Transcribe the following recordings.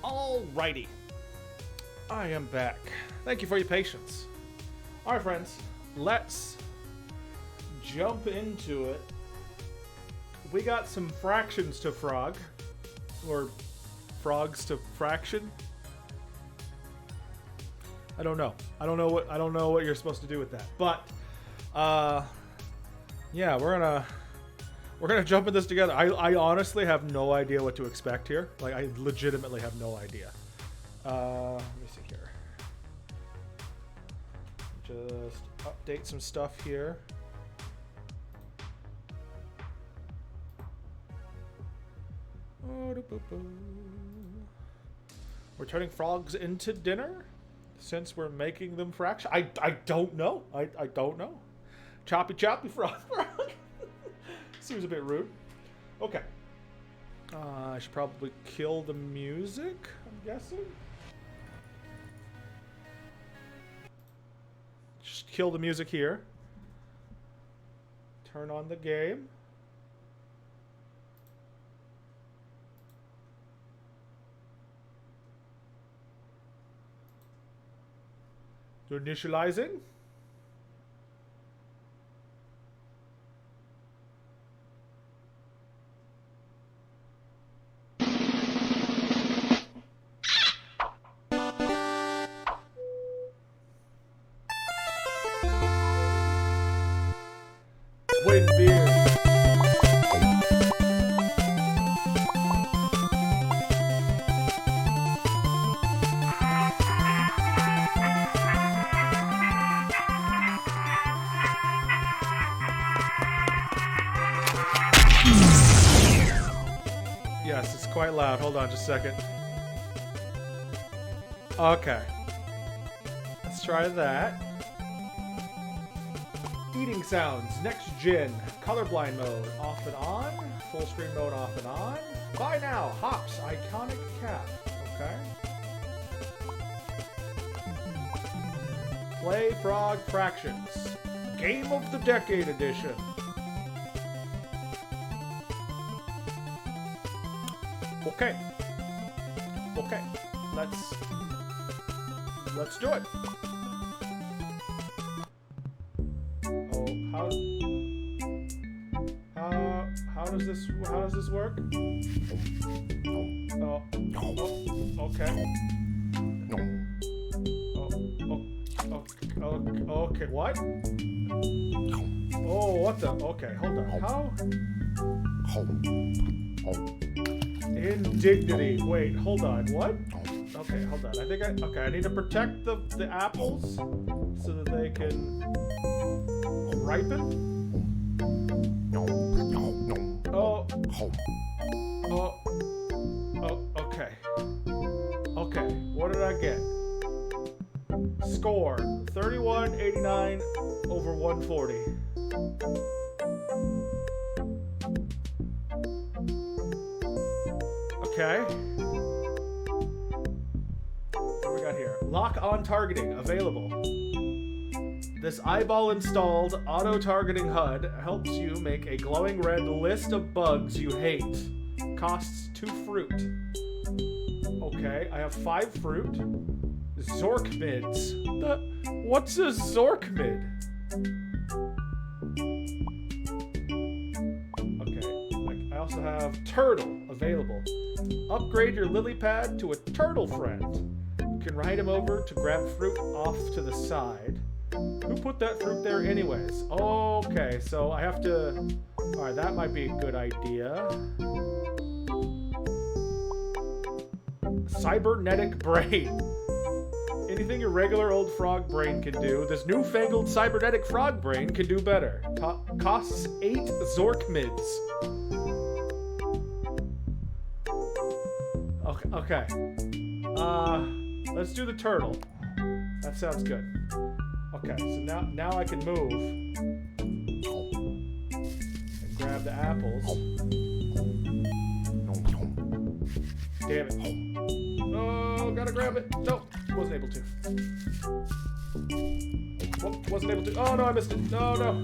Alrighty. I am back. Thank you for your patience. Alright, friends. Let's jump into it. We got some fractions to frog. Or frogs to fraction. I don't know. I don't know what you're supposed to do with that. But yeah, we're gonna jump in this together. I honestly have no idea what to expect here. Like, I legitimately have no idea. Let me see here. Just update some stuff here. We're turning frogs into dinner since we're making them fraction. I don't know. I don't know. Choppy frog. Seems a bit rude. Okay. I should probably kill the music, I'm guessing. Just kill the music here. Turn on the game. To initializing. Twin beer. Yes, it's quite loud. Hold on just a second. Okay. Let's try that. Eating sounds, next gen, colorblind mode, off and on, full screen mode, off and on. Buy now, hops, iconic cap. Okay. Play Frog Fractions, Game of the Decade edition. Okay. Okay. Let's do it. How does this work? Okay. Okay, what? Oh, what the? Okay, hold on. How? Indignity. Wait, hold on. What? Okay, hold on. I need to protect the apples so that they can ripen. Okay. Okay, what did I get? Score 3189 over 140. Okay. What do we got here? Lock on targeting available. This eyeball installed auto-targeting HUD helps you make a glowing red list of bugs you hate. Costs 2 fruit. Okay, I have 5 fruit. Zorkmids. What's a Zorkmid? Okay, I also have turtle available. Upgrade your lily pad to a turtle friend. You can ride him over to grab fruit off to the side. Who put that fruit there anyways? Okay, so I have to... Alright, that might be a good idea. Cybernetic brain. Anything your regular old frog brain can do, this newfangled cybernetic frog brain can do better. Costs 8 Zorkmids. Okay. Let's do the turtle. That sounds good. Okay, so now I can move and grab the apples. Damn it. Oh, gotta grab it. Nope, wasn't able to. Wasn't able to. Oh no, I missed it. No.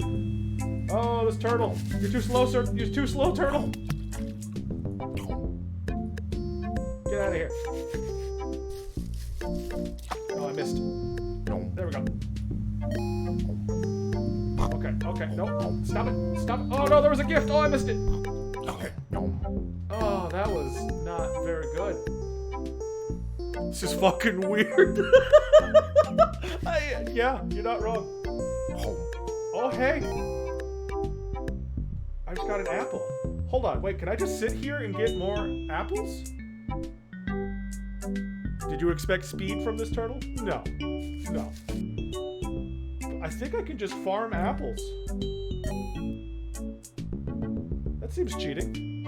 Oh, this turtle. You're too slow, sir. You're too slow, turtle. Get out of here. Oh, I missed. There we go. Okay, okay, no. Stop it. Stop it. Oh, no, there was a gift. Oh, I missed it. Oh, that was not very good. This is fucking weird. Yeah, you're not wrong. Oh, hey. I just got an apple. Hold on, wait, can I just sit here and get more apples? Did you expect speed from this turtle? No. No. I think I can just farm apples. That seems cheating.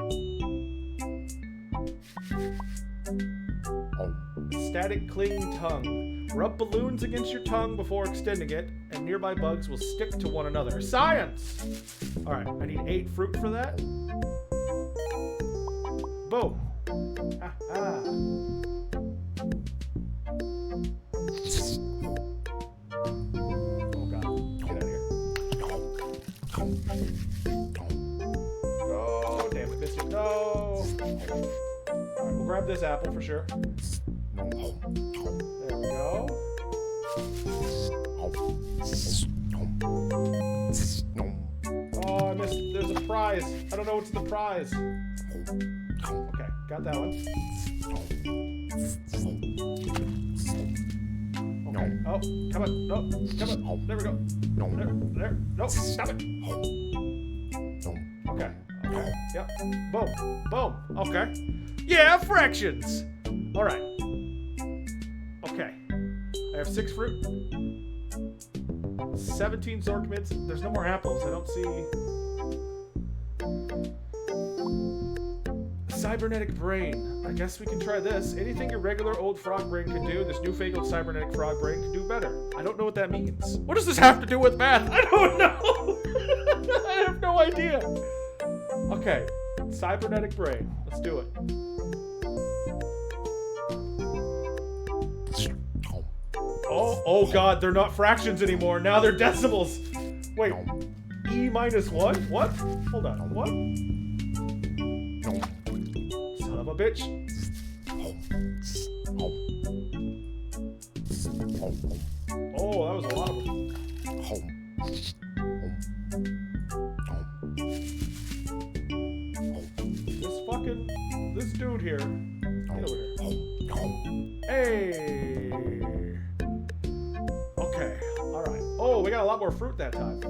Static cling tongue. Rub balloons against your tongue before extending it, and nearby bugs will stick to one another. Science! Alright, I need 8 fruit for that. Boom. Ah. Oh god. Get out of here. Oh, damn it, missed it. No! Alright, we'll grab this apple for sure. There we go. Oh, I missed. There's a prize. I don't know what's the prize. Okay, got that one. Okay. Oh, come on. No, come on. There we go. There. No, stop it. Okay. Okay. Yep. Boom. Boom. Okay. Yeah, fractions. All right. Okay. I have 6 fruit. 17 Zorkmids. There's no more apples. I don't see... Cybernetic brain. I guess we can try this. Anything your regular old frog brain can do, this newfangled cybernetic frog brain can do better. I don't know what that means. What does this have to do with math? I don't know. I have no idea. Okay. Cybernetic brain. Let's do it. Oh god, they're not fractions anymore. Now they're decimals. Wait. E minus 1? What? Hold on. What? Son of a bitch. Oh, that was a lot of them. This dude here. Get over here. Hey! Okay, alright. Oh, we got a lot more fruit that time.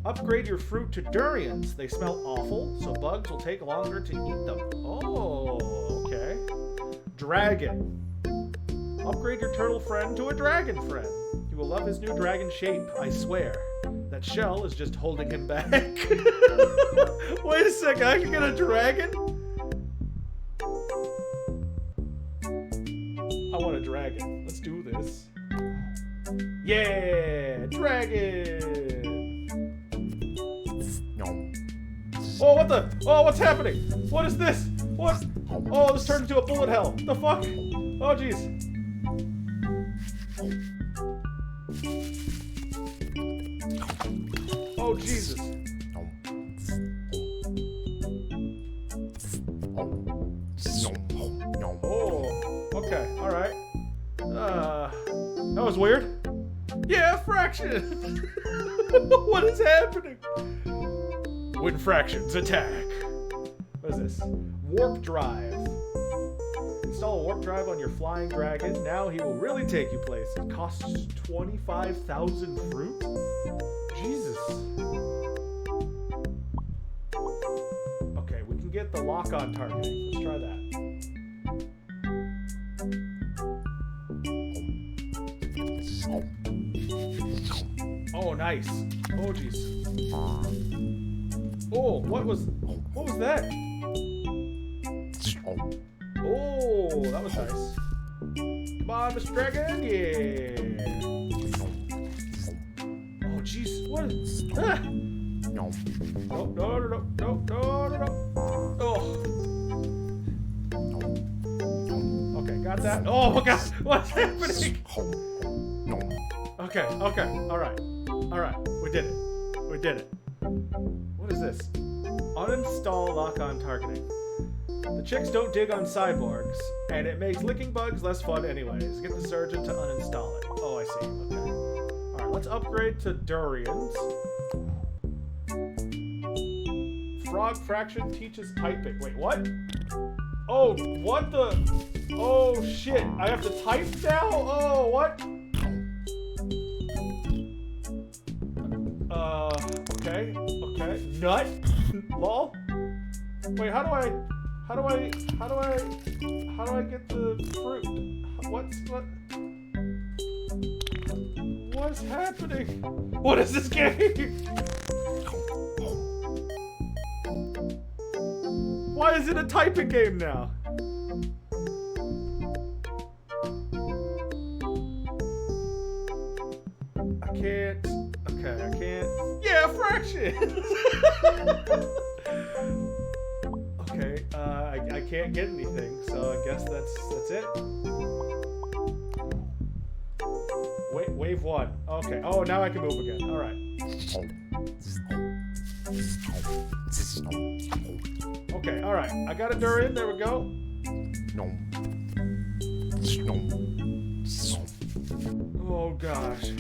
Upgrade your fruit to durians. They smell awful, so bugs will take longer to eat them. Oh, okay. Dragon. Upgrade your turtle friend to a dragon friend. You will love his new dragon shape, I swear. That shell is just holding him back. Wait a second, I can get a dragon? I want a dragon. Let's do this. Yeah! Dragon! Oh, what the? Oh, what's happening? What is this? What? Oh, this turned into a bullet hell. The fuck? Oh, jeez. Oh, Jesus. Oh, okay, alright. That was weird. Yeah, fraction! What is happening? When fractions attack. What is this? Warp drive. Install a warp drive on your flying dragon. Now he will really take you places. It costs 25,000 fruit? Jesus. Okay, we can get the lock-on targeting. Let's try that. Oh, nice. Oh, jeez. Oh, what was that? Oh, that was nice. Come on, Mr. Dragon, yeah. Oh, jeez, what is... Ah! No. Oh. Okay, got that. Oh, my God, what's happening? Okay, alright, we did it. What is this? Uninstall lock-on targeting. The chicks don't dig on cyborgs, and it makes licking bugs less fun anyways. Get the surgeon to uninstall it. Oh, I see. Okay. Alright, let's upgrade to durians. Frog fraction teaches typing. Wait, what? Oh, what the? Oh, shit. I have to type now? Oh, what? Okay. Okay. Nut? Lol? Wait, how do I get the fruit? What's happening? What is this game? Why is it a typing game now? I can't. Okay, I can't. Yeah, fractions! Okay, I can't get anything, so I guess that's it. Wait, wave 1. Okay. Oh, now I can move again. All right. Okay, all right. I got a durian. There we go. Oh gosh.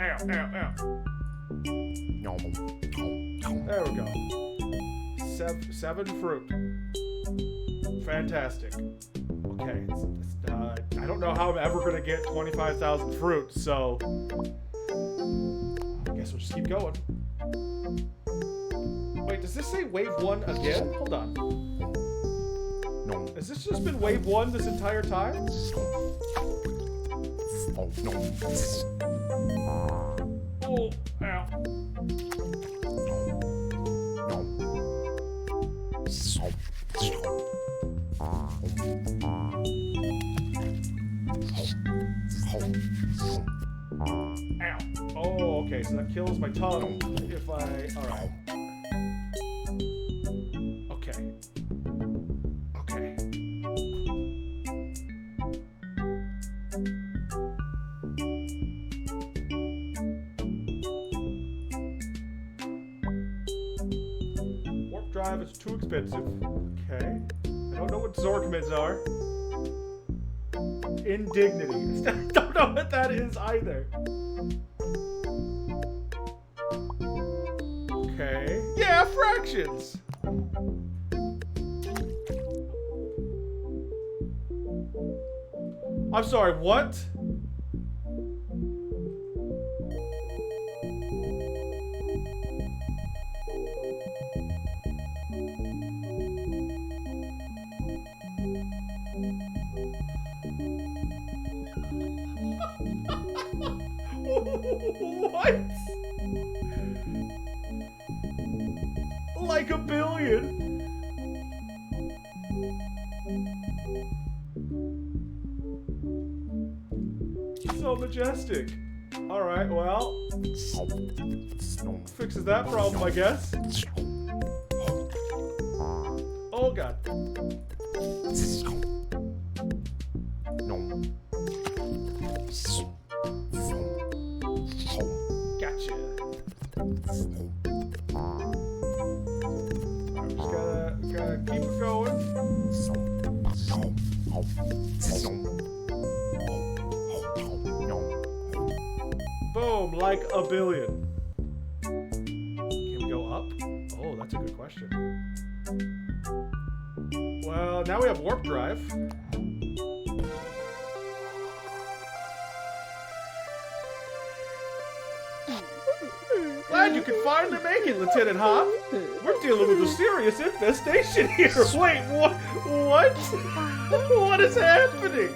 Ow, ow, ow. There we go. Seven fruit. Fantastic. Okay. I don't know how I'm ever gonna get 25,000 fruit, so I guess we'll just keep going. Wait, does this say wave 1 again? Hold on. Has this just been wave 1 this entire time? Oh, ow. Ow. Oh, okay, so that kills my tongue if I... Alright. Okay. Okay. Warp drive is too expensive. Okay. I don't know what Zorkmids are. Indignity. I don't know what that is either. Okay. Yeah, fractions! I'm sorry, what? What? Like a billion? So majestic. Alright, well. Fixes that problem, I guess. Oh god. Gotcha. I'm just gotta keep it going. Boom, like a billion. Can we go up? Oh, that's a good question. Well, now we have warp drive. Glad you could finally make it, Lieutenant Hop. We're dealing with a serious infestation here. Wait, what? What? What is happening?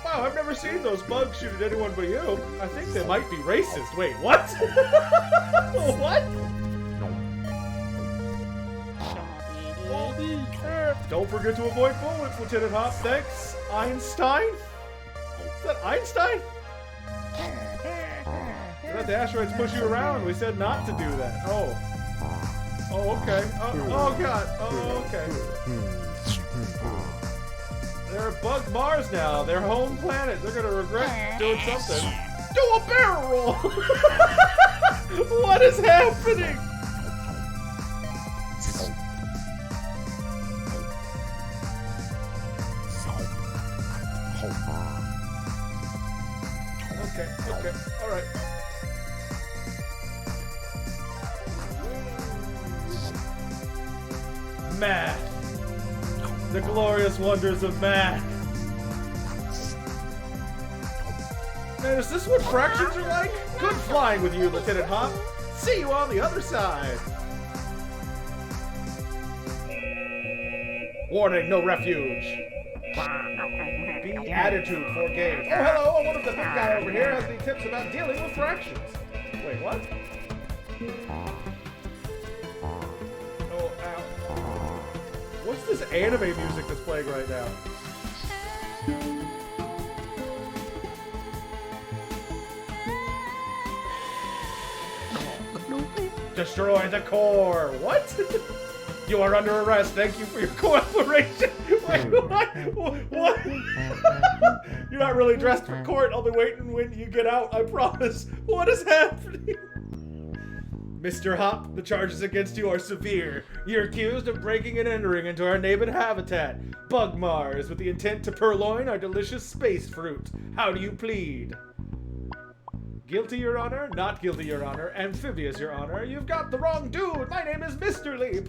Wow, I've never seen those bugs shoot at anyone but you. I think they might be racist. Wait, what? What? Don't forget to avoid bullets, Lieutenant Hop. Thanks, Einstein? Is that Einstein? Let the asteroids push you around. We said not to do that. Oh. Oh, okay. Oh god. Oh, okay. They're Bug Mars now. Their home planet. They're gonna regret doing something. Do a barrel roll! What is happening? Okay, alright. Math. The glorious wonders of math. Man, is this what fractions are like? Good flying with you, Lieutenant Hop. See you on the other side. Warning, no refuge. B attitude for games. Oh, hello, I wonder if the big guy over here has any tips about dealing with fractions. Wait, what? Oh, ow. What's this anime music that's playing right now? Destroy the core. What? You are under arrest. Thank you for your cooperation. Wait, what? You're not really dressed for court. I'll be waiting when you get out, I promise. What is happening? Mr. Hop, the charges against you are severe. You're accused of breaking and entering into our native habitat, Bug Mars, with the intent to purloin our delicious space fruit. How do you plead? Guilty, Your Honor. Not guilty, Your Honor. Amphibious, Your Honor. You've got the wrong dude. My name is Mr. Leap.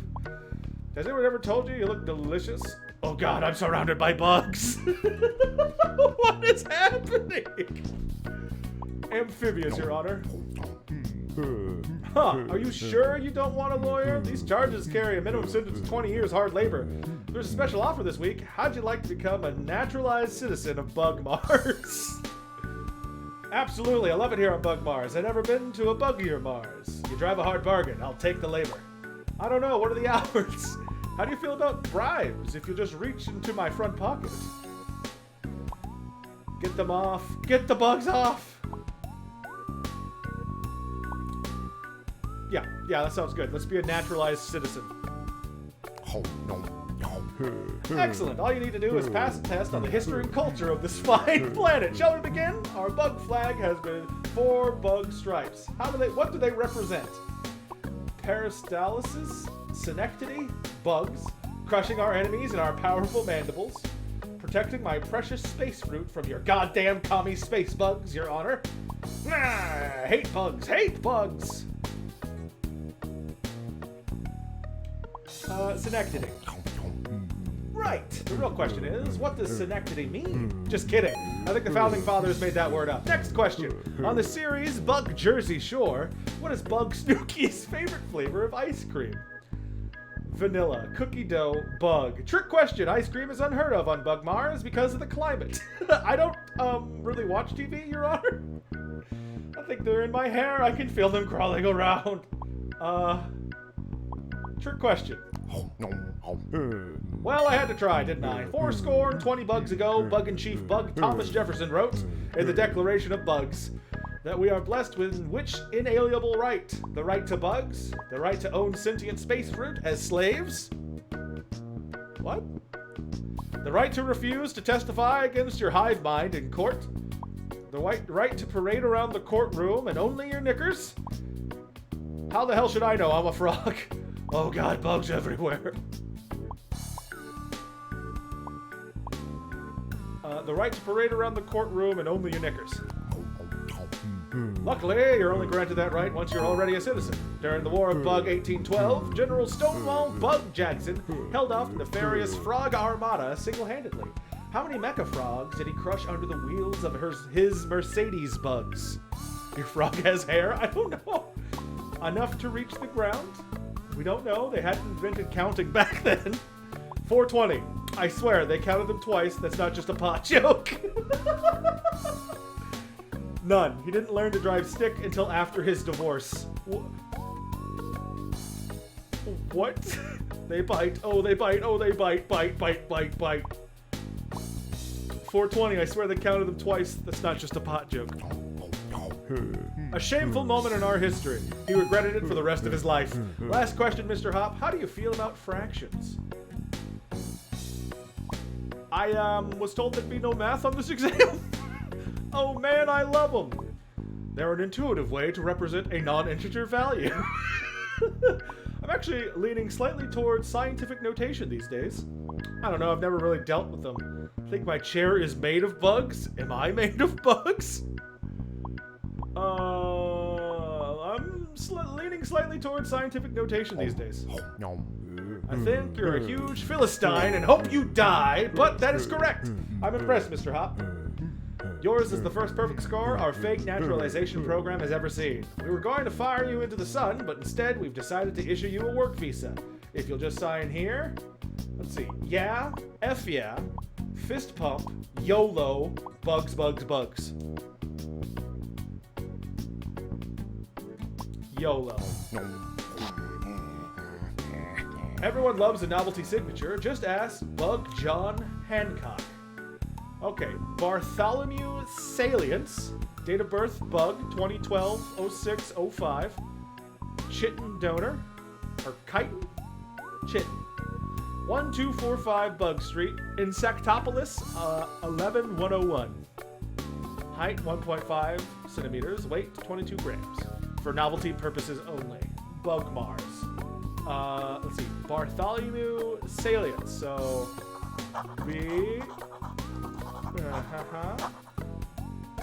Has anyone ever told you you look delicious? Oh God, I'm surrounded by bugs. What is happening? Amphibious, Your Honor. Huh, are you sure you don't want a lawyer? These charges carry a minimum sentence of 20 years hard labor. There's a special offer this week. How'd you like to become a naturalized citizen of Bug Mars? Absolutely, I love it here on Bug Mars. I've never been to a buggier Mars. You drive a hard bargain. I'll take the labor. I don't know, what are the hours? How do you feel about bribes if you just reach into my front pocket? Get them off. Get the bugs off! Yeah, that sounds good. Let's be a naturalized citizen. Excellent. All you need to do is pass a test on the history and culture of this fine planet. Shall we begin? Our bug flag has been 4 bug stripes. What do they represent? Peristalsis, senectity, bugs, crushing our enemies in our powerful mandibles, protecting my precious space fruit from your goddamn commie space bugs, Your Honor. Hate bugs, hate bugs! Senectity. Right. The real question is, what does senectity mean? Just kidding. I think the Founding Fathers made that word up. Next question. On the series Bug Jersey Shore, what is Bug Snooky's favorite flavor of ice cream? Vanilla, cookie dough, bug. Trick question. Ice cream is unheard of on Bug Mars because of the climate. I don't, really watch TV, Your Honor. I think they're in my hair. I can feel them crawling around. Trick question. Well, I had to try, didn't I? 420 bugs ago, Bug-in-Chief Bug Thomas Jefferson wrote in the Declaration of Bugs that we are blessed with which inalienable right? The right to bugs? The right to own sentient space fruit as slaves? What? The right to refuse to testify against your hive mind in court? The right to parade around the courtroom and only your knickers? How the hell should I know? I'm a frog. Oh God, bugs everywhere. The right to parade around the courtroom and only your knickers. Luckily, you're only granted that right once you're already a citizen. During the War of Bug 1812, General Stonewall Bug Jackson held off the nefarious Frog Armada single-handedly. How many mecha frogs did he crush under the wheels of his Mercedes bugs? Your frog has hair? I don't know. Enough to reach the ground? We don't know. They hadn't invented counting back then. 420. I swear, they counted them twice. That's not just a pot joke. None. He didn't learn to drive stick until after his divorce. What? They bite. Oh, they bite. Oh, they bite. Bite, bite, bite, bite. 420. I swear they counted them twice. That's not just a pot joke. A shameful moment in our history. He regretted it for the rest of his life. Last question, Mr. Hop. How do you feel about fractions? I was told there'd be no math on this exam. Oh man, I love them. They're an intuitive way to represent a non-integer value. I'm actually leaning slightly towards scientific notation these days. I don't know, I've never really dealt with them. I think my chair is made of bugs. Am I made of bugs? I'm leaning slightly towards scientific notation these days. I think you're a huge Philistine and hope you die, but that is correct. I'm impressed, Mr. Hop. Yours is the first perfect score our fake naturalization program has ever seen. We were going to fire you into the sun, but instead we've decided to issue you a work visa. If you'll just sign here. Let's see. Yeah, F yeah, fist pump, YOLO, bugs, bugs, bugs. YOLO. Everyone loves a novelty signature. Just ask Bug John Hancock. Okay, Bartholomew Salience, date of birth, Bug, 2012-06-05, Chitin donor, or Chitin? Chitin. 1245 Bug Street, Insectopolis, 11101. Height, 1.5 centimeters, weight, 22 grams. For novelty purposes only. Bug Mars. Let's see, Bartholomew Salience, so... B...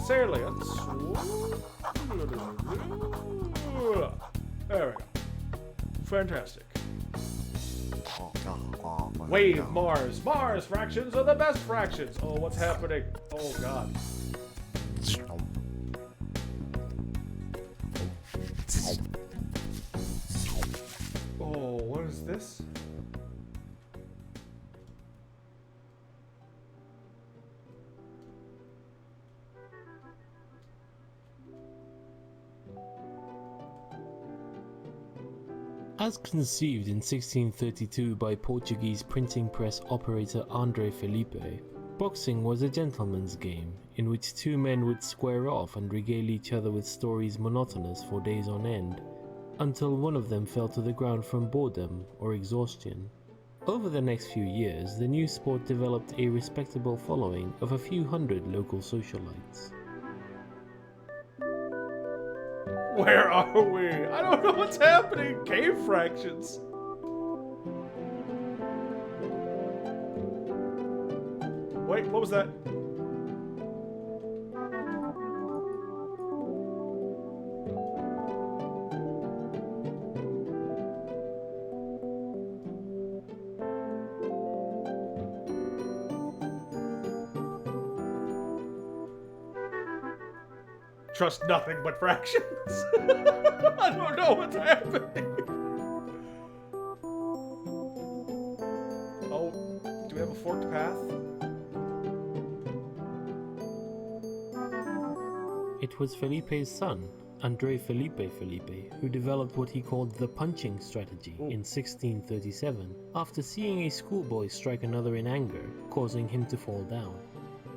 Salience. There we go. Fantastic. Wave Mars. Mars fractions are the best fractions. Oh, what's happening? Oh, God. Oh, what is this? As conceived in 1632 by Portuguese printing press operator André Felipe, boxing was a gentleman's game in which two men would square off and regale each other with stories monotonous for days on end, until one of them fell to the ground from boredom or exhaustion. Over the next few years, the new sport developed a respectable following of a few hundred local socialites. Where are we? I don't know what's happening. Cave fractions. Wait, what was that? Trust nothing but fractions. I don't know what's happening. Oh, do we have a forked path? It was Felipe's son, André Felipe, who developed what he called the punching strategy in 1637, after seeing a schoolboy strike another in anger, causing him to fall down.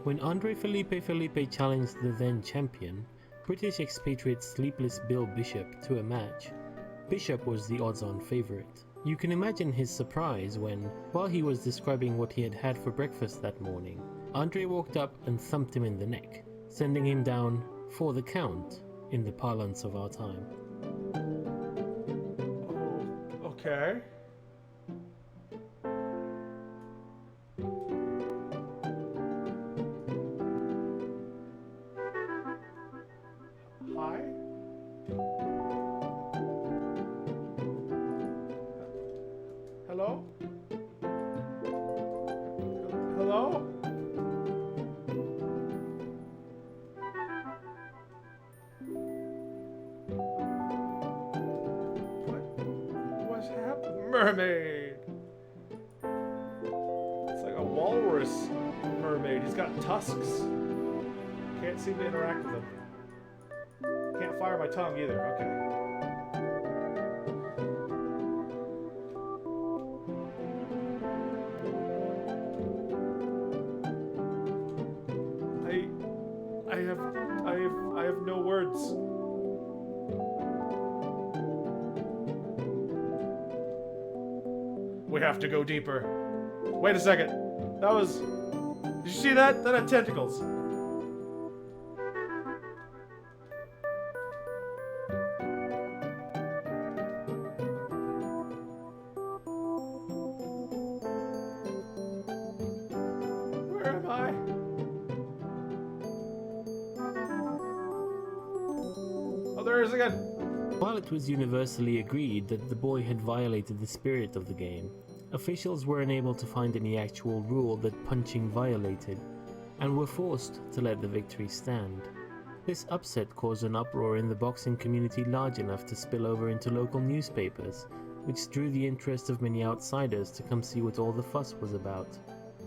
When André Felipe challenged the then champion, British expatriate Sleepless Bill Bishop, to a match, Bishop was the odds-on favourite. You can imagine his surprise when, while he was describing what he had had for breakfast that morning, André walked up and thumped him in the neck, sending him down for the count in the parlance of our time. Oh, okay. Hi? Hello? Hello? What's happened? Mermaid! It's like a walrus mermaid. He's got tusks. Can't seem to interact with him. Can't fire my tongue either. Okay. I have no words. We have to go deeper. Wait a second. That was... Did you see that? That had tentacles. there it is again. While it was universally agreed that the boy had violated the spirit of the game, officials were unable to find any actual rule that punching violated, and were forced to let the victory stand. This upset caused an uproar in the boxing community large enough to spill over into local newspapers, which drew the interest of many outsiders to come see what all the fuss was about.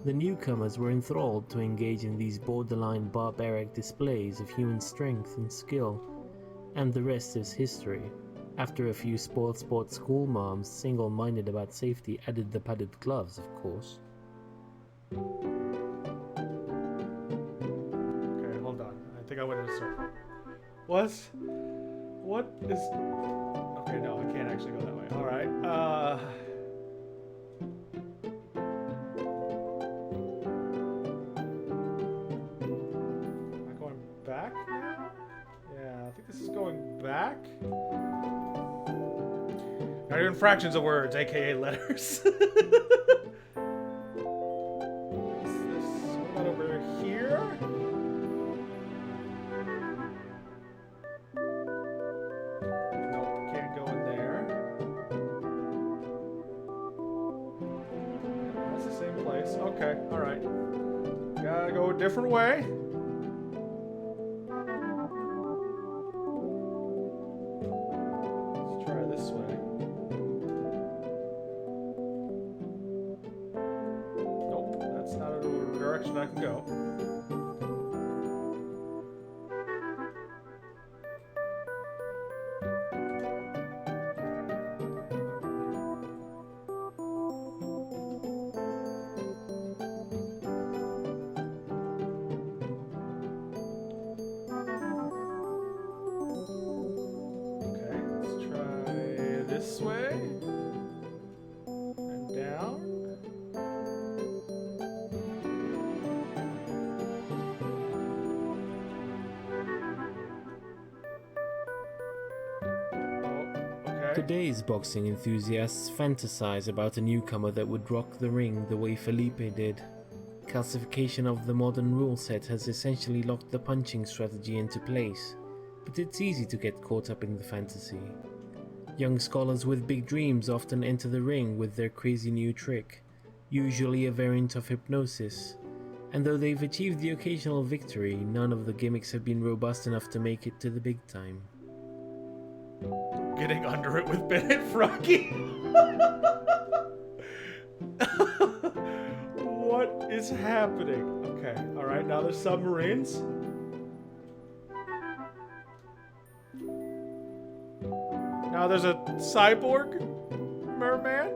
The newcomers were enthralled to engage in these borderline barbaric displays of human strength and skill, and the rest is history. After a few spoiled sport school moms, single-minded about safety, added the padded gloves, of course. Okay, hold on. I think I went in a circle. What is... Okay, no, I can't actually go that way. Alright, Am I going back now? Yeah, I think this is going back. Not even fractions of words, aka letters. What's this? What about over here? Nope, can't go in there. That's the same place. Okay, alright. Gotta go a different way. Let's try this way. Nope, that's not a direction I can go. Okay, let's try this way. And down. Oh, okay. Today's boxing enthusiasts fantasize about a newcomer that would rock the ring the way Felipe did. Calcification of the modern rule set has essentially locked the punching strategy into place, but it's easy to get caught up in the fantasy. Young scholars with big dreams often enter the ring with their crazy new trick, usually a variant of hypnosis, and though they've achieved the occasional victory, none of the gimmicks have been robust enough to make it to the big time. Getting under it with Bennett Froggy. What is happening? Okay, alright, now there's submarines. Now there's a cyborg merman.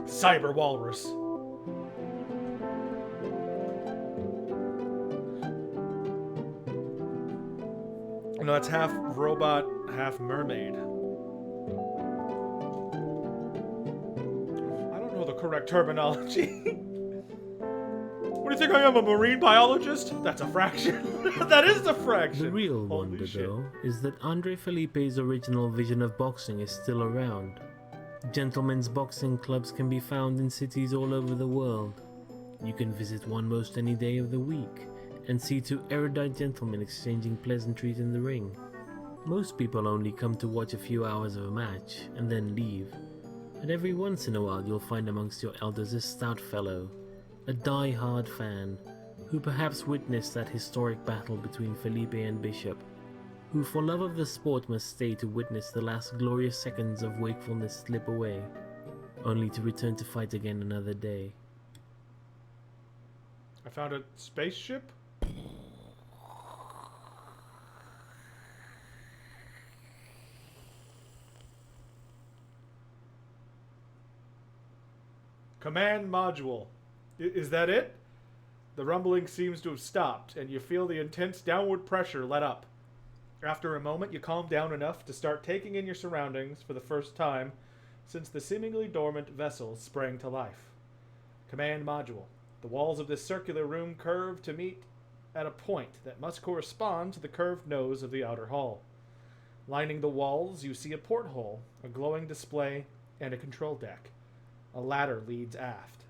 Cyber walrus. No, that's half robot, half mermaid. I don't know the correct terminology. What do you think I am, a marine biologist? That's a fraction. That is the fraction. The real Holy wonder, shit. though, is that Andre Felipe's original vision of boxing is still around. Gentlemen's boxing clubs can be found in cities all over the world. You can visit one most any day of the week and see two erudite gentlemen exchanging pleasantries in the ring. Most people only come to watch a few hours of a match and then leave, but every once in a while you'll find amongst your elders a stout fellow, a die-hard fan, who perhaps witnessed that historic battle between Felipe and Bishop, who for love of the sport must stay to witness the last glorious seconds of wakefulness slip away, only to return to fight again another day. I found a spaceship. Command module. Is that it? The rumbling seems to have stopped, and you feel the intense downward pressure let up. After a moment, you calm down enough to start taking in your surroundings for the first time since the seemingly dormant vessel sprang to life. Command module. The walls of this circular room curve to meet at a point that must correspond to the curved nose of the outer hall. Lining the walls, you see a porthole, a glowing display, and a control deck. A ladder leads aft.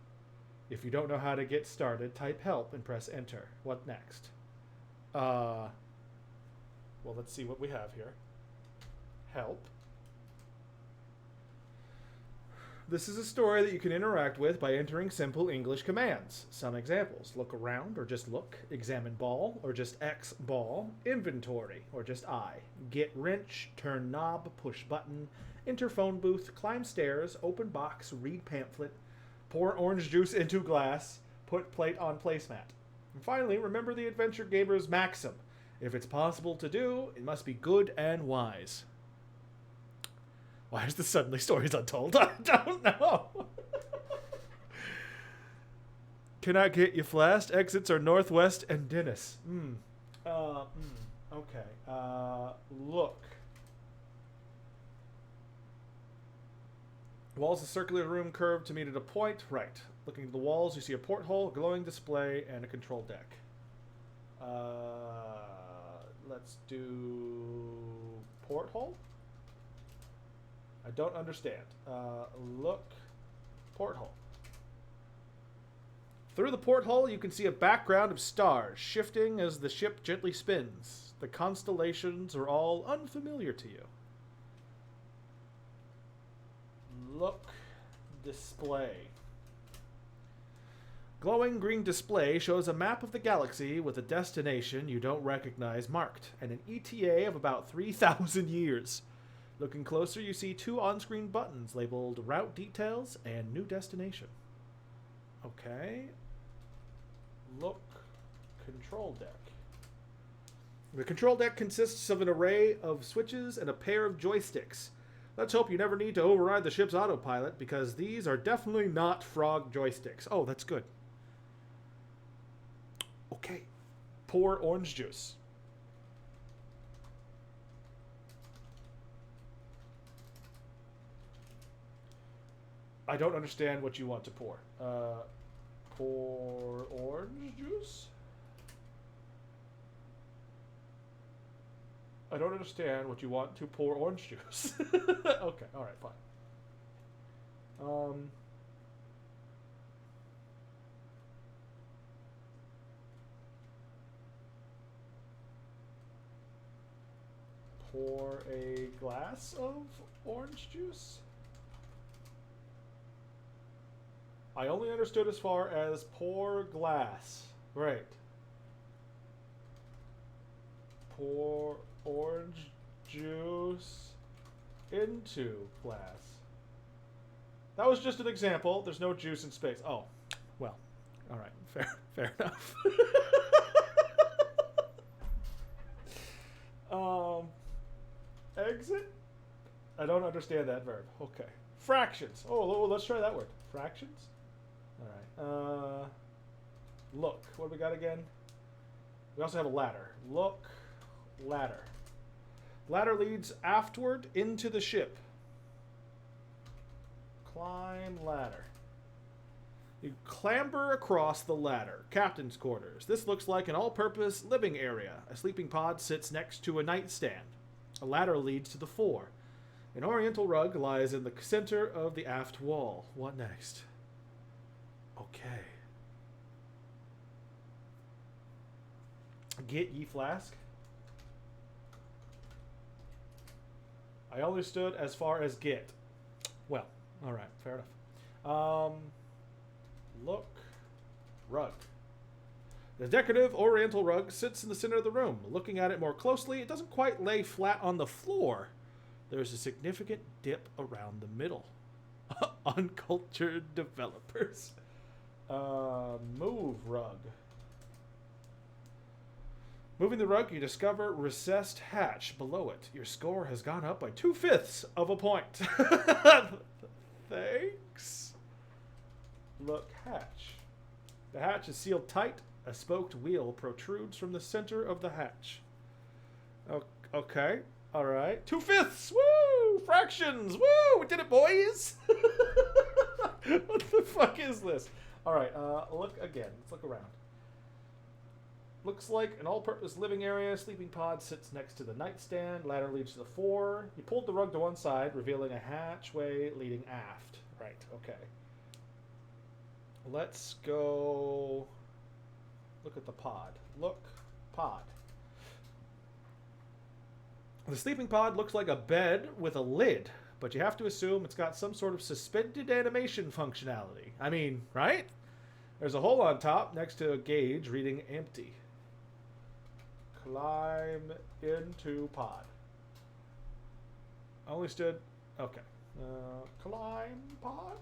If you don't know how to get started, type help and press enter. What next? Well, let's see what we have here. Help. This is a story that you can interact with by entering simple English commands. Some examples: look around, or just look; examine ball, or just X ball; inventory, or just I; get wrench, turn knob, push button; enter phone booth, climb stairs, open box, read pamphlet; pour orange juice into glass; put plate on placemat. And finally, remember the adventure gamer's maxim: if it's possible to do, it must be good and wise. Why is this suddenly stories untold? I don't know. Can I get you fast? Exits are northwest and Dennis. Okay. Look. Walls of circular room curved to meet at a point. Right. Looking at the walls, you see a porthole, a glowing display, and a control deck. Let's do porthole. I don't understand. Look. Porthole. Through the porthole, you can see a background of stars shifting as the ship gently spins. The constellations are all unfamiliar to you. Look. Display. Glowing green display shows a map of the galaxy with a destination you don't recognize marked, and an ETA of about 3,000 years. Looking closer, you see two on-screen buttons labeled Route Details and New Destination. Okay. Look. Control deck. The control deck consists of an array of switches and a pair of joysticks. Let's hope you never need to override the ship's autopilot, because these are definitely not frog joysticks. Oh, that's good. Okay. Pour orange juice. I don't understand what you want to pour. Pour orange juice? I don't understand what you want to pour orange juice. Okay, alright, fine. Pour a glass of orange juice? I only understood as far as pour glass. Right. Pour orange juice into glass. That was just an example. There's no juice in space. Oh, well. All right. Fair enough. Exit? I don't understand that verb. Okay. Fractions. Oh, let's try that word. Fractions? All right. Look. What do we got again? We also have a ladder. Look. Ladder. Ladder leads aftward into the ship. Climb ladder. You clamber across the ladder. Captain's quarters. This looks like an all-purpose living area. A sleeping pod sits next to a nightstand. A ladder leads to the fore. An oriental rug lies in the center of the aft wall. What next? Okay. Get ye flask. I only stood as far as get. Well, alright, fair enough. Look. Rug. The decorative oriental rug sits in the center of the room. Looking at it more closely, it doesn't quite lay flat on the floor. There's a significant dip around the middle. Uncultured developers. Move rug. Moving the rug, you discover recessed hatch below it. Your score has gone up by 2/5 of a point. Thanks. Look, hatch. The hatch is sealed tight. A spoked wheel protrudes from the center of the hatch. Okay. All right. 2/5. Woo! Fractions. Woo! We did it, boys. What the fuck is this? All right. Look again. Let's look around. Looks like an all-purpose living area. Sleeping pod sits next to the nightstand. Ladder leads to the floor. You pulled the rug to one side, revealing a hatchway leading aft. Right, okay. Let's go look at the pod. Look, pod. The sleeping pod looks like a bed with a lid, but you have to assume it's got some sort of suspended animation functionality. I mean, right? There's a hole on top next to a gauge reading empty. Climb into pod. Only stood... Okay. Climb pod?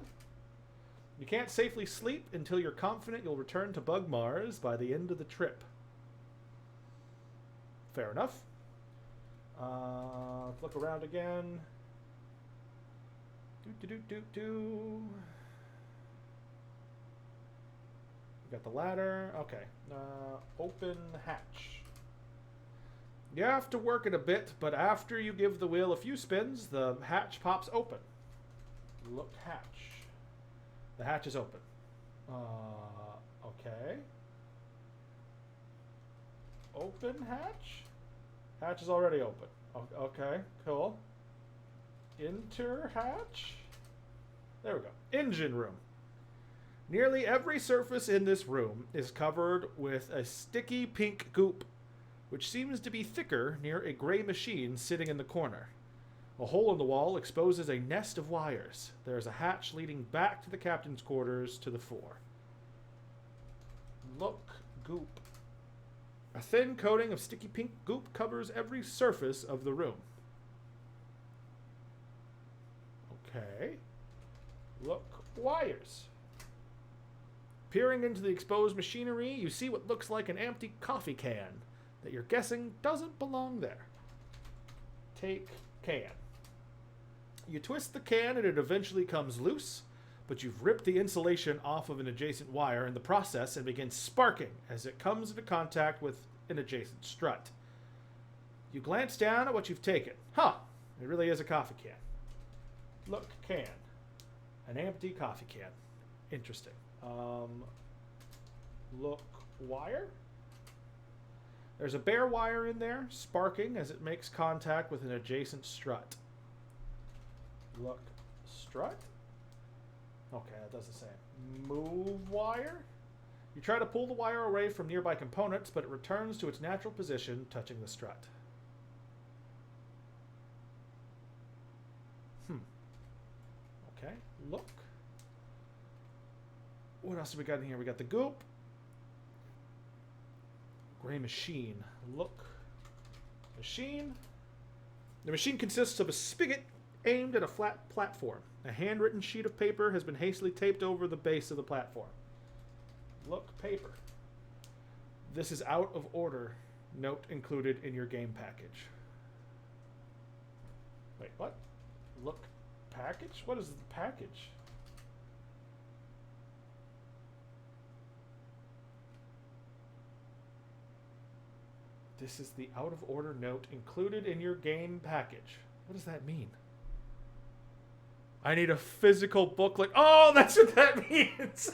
You can't safely sleep until you're confident you'll return to Bug Mars by the end of the trip. Fair enough. Let's look around again. Do. We got the ladder. Okay. Open hatch. You have to work it a bit, but after you give the wheel a few spins, the hatch pops open. Look hatch. The hatch is open. Okay. Open hatch? Hatch is already open. Okay, cool. Enter hatch? There we go. Engine room. Nearly every surface in this room is covered with a sticky pink goop, which seems to be thicker near a gray machine sitting in the corner. A hole in the wall exposes a nest of wires. There is a hatch leading back to the captain's quarters to the fore. Look, goop. A thin coating of sticky pink goop covers every surface of the room. Okay. Look, wires. Peering into the exposed machinery, you see what looks like an empty coffee can that you're guessing doesn't belong there. Take can. You twist the can and it eventually comes loose, but you've ripped the insulation off of an adjacent wire in the process and begins sparking as it comes into contact with an adjacent strut. You glance down at what you've taken. Huh, it really is a coffee can. Look, can. An empty coffee can. Interesting. Look, wire? There's a bare wire in there, sparking as it makes contact with an adjacent strut. Look, strut? Okay, that does the same. Move wire? You try to pull the wire away from nearby components, but it returns to its natural position, touching the strut. Okay, look. What else have we got in here? We got the goop. Gray machine. Look. Machine. The machine consists of a spigot aimed at a flat platform. A handwritten sheet of paper has been hastily taped over the base of the platform. Look, paper. This is out of order. Note included in your game package. Wait, what? Look, package? What is the package? This is the out of order note included in your game package. What does that mean? I need a physical booklet. Oh, that's what that means.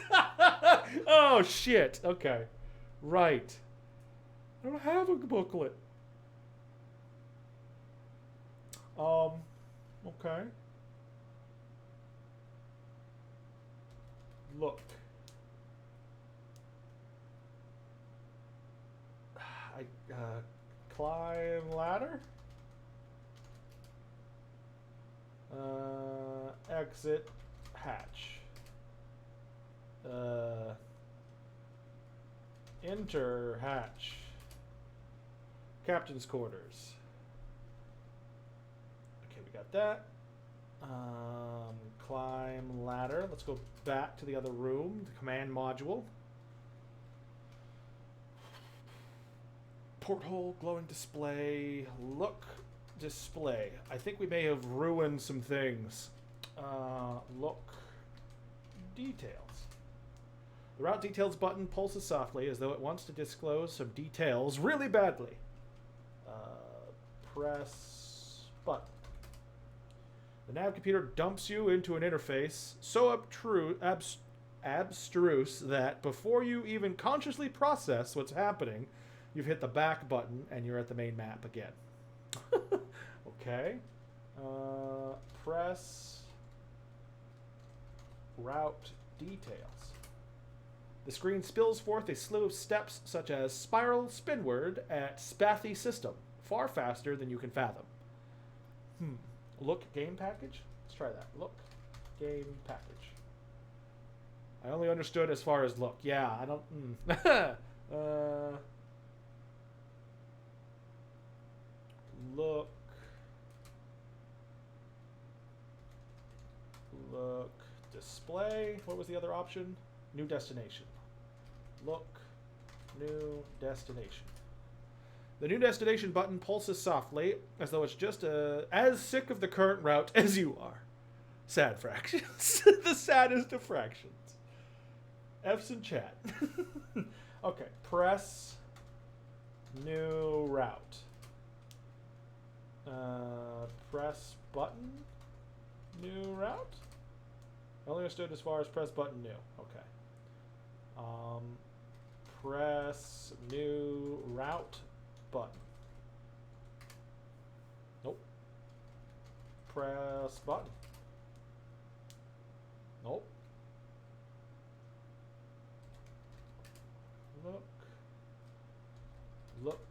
Oh, shit. Okay. Right. I don't have a booklet. Okay. Look. Climb ladder? Exit hatch. Enter hatch. Captain's quarters. Okay, we got that. Climb ladder. Let's go back to the other room, the command module. Porthole, glowing display. Look, display. I think we may have ruined some things. Look, details. The route details button pulses softly as though it wants to disclose some details really badly. Press button. The nav computer dumps you into an interface so abstruse that before you even consciously process what's happening, you've hit the back button and you're at the main map again. Okay. Press route details. The screen spills forth a slew of steps such as spiral spinward at spathy system, far faster than you can fathom. Look game package? Let's try that. Look game package. I only understood as far as look. Yeah, I don't... Look. Look. Display. What was the other option? New destination. Look. New destination. The new destination button pulses softly, as though it's just as sick of the current route as you are. Sad fractions. The saddest of fractions. F's in chat. Okay. Press new route. Press button new route. I only understood as far as press button new. Okay. Press new route button. Nope. Press button. Nope. Look. Look.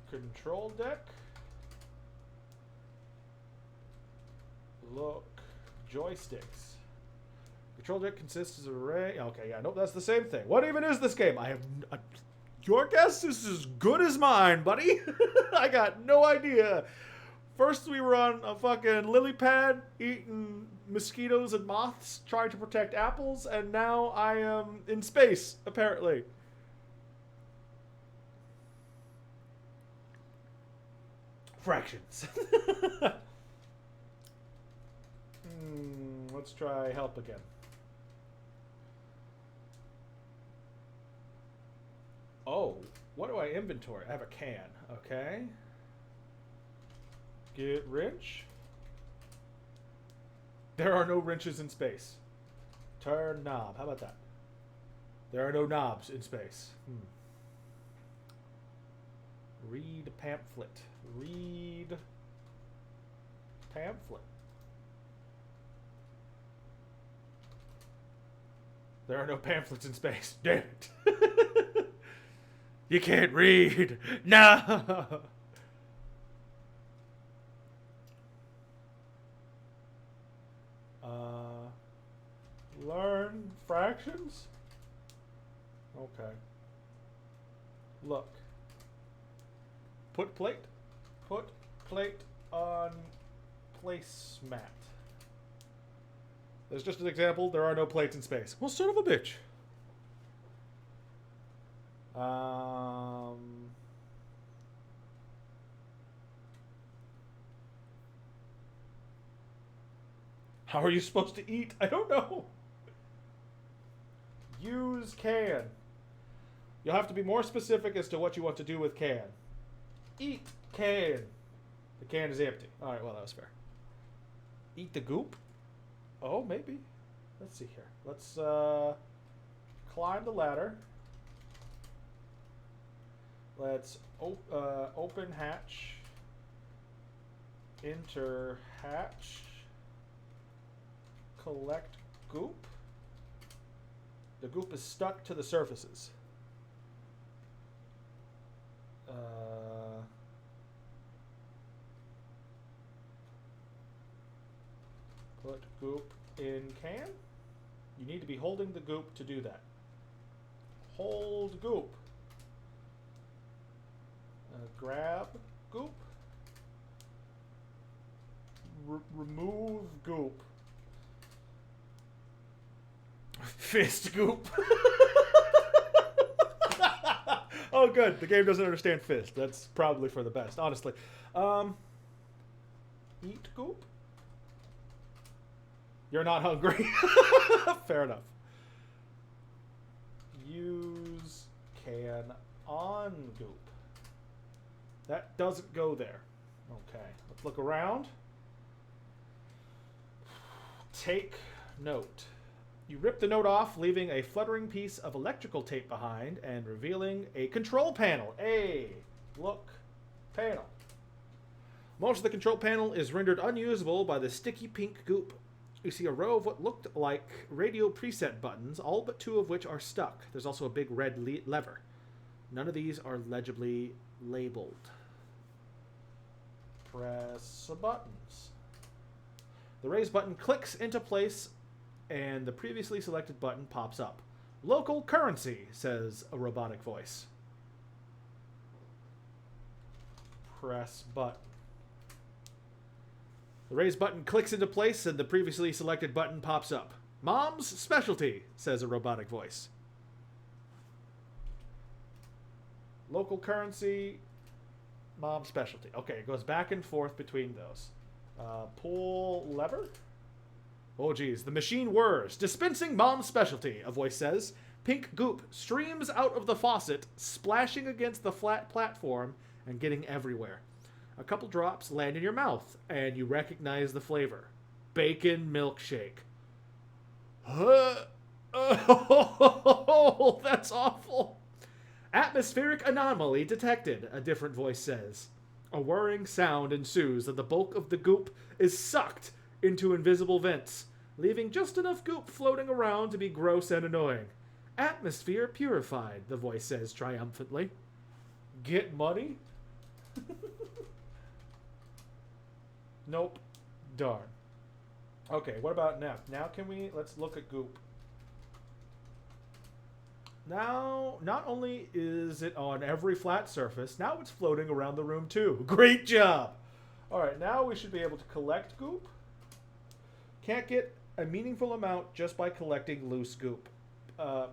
Control deck. Look. Joysticks. Control deck consists of an array. Okay, yeah, nope, that's the same thing. What even is this game? I have... your guess is as good as mine, buddy. I got no idea. First we were on a fucking lily pad eating mosquitoes and moths trying to protect apples, and now I am in space, apparently. Fractions. Let's try help again. Oh, what do I inventory? I have a can, okay. Get wrench. There are no wrenches in space. Turn knob. How about that? There are no knobs in space. Read pamphlet. Read pamphlet. There are no pamphlets in space. Damn it. You can't read. No. Learn fractions? Okay. Look. Put plate. Put plate on placemat. There's just an example. There are no plates in space. Well, son of a bitch. How are you supposed to eat? I don't know. Use can. You'll have to be more specific as to what you want to do with can. Eat can. The can is empty. Alright, well, that was fair. Eat the goop? Oh, maybe. Let's see here. Let's climb the ladder. Let's open hatch. Enter hatch. Collect goop. The goop is stuck to the surfaces. Put goop in can. You need to be holding the goop to do that. Hold goop. Grab goop. Remove goop. Fist goop. Oh, good. The game doesn't understand fist. That's probably for the best, honestly. Eat goop? You're not hungry. Fair enough. Use can on goop. That doesn't go there. Okay. Let's look around. Take note. You rip the note off, leaving a fluttering piece of electrical tape behind and revealing a control panel. Hey, look, panel. Most of the control panel is rendered unusable by the sticky pink goop. You see a row of what looked like radio preset buttons, all but 2 of which are stuck. There's also a big red lever. None of these are legibly labeled. Press the buttons. The raise button clicks into place and the previously selected button pops up. Local currency, says a robotic voice. Press button. The raise button clicks into place and the previously selected button pops up. Mom's specialty, says a robotic voice. Local currency, mom's specialty. Okay, it goes back and forth between those. Pull lever? Oh geez, the machine whirs. Dispensing mom's specialty, a voice says. Pink goop streams out of the faucet, splashing against the flat platform and getting everywhere. A couple drops land in your mouth, and you recognize the flavor. Bacon milkshake. Oh, that's awful. Atmospheric anomaly detected, a different voice says. A whirring sound ensues and the bulk of the goop is sucked into invisible vents, leaving just enough goop floating around to be gross and annoying. Atmosphere purified, the voice says triumphantly. Get money? Nope. Darn. Okay, what about now? Now let's look at goop. Now, not only is it on every flat surface, now it's floating around the room too. Great job! Alright, now we should be able to collect goop. Can't get a meaningful amount just by collecting loose goop.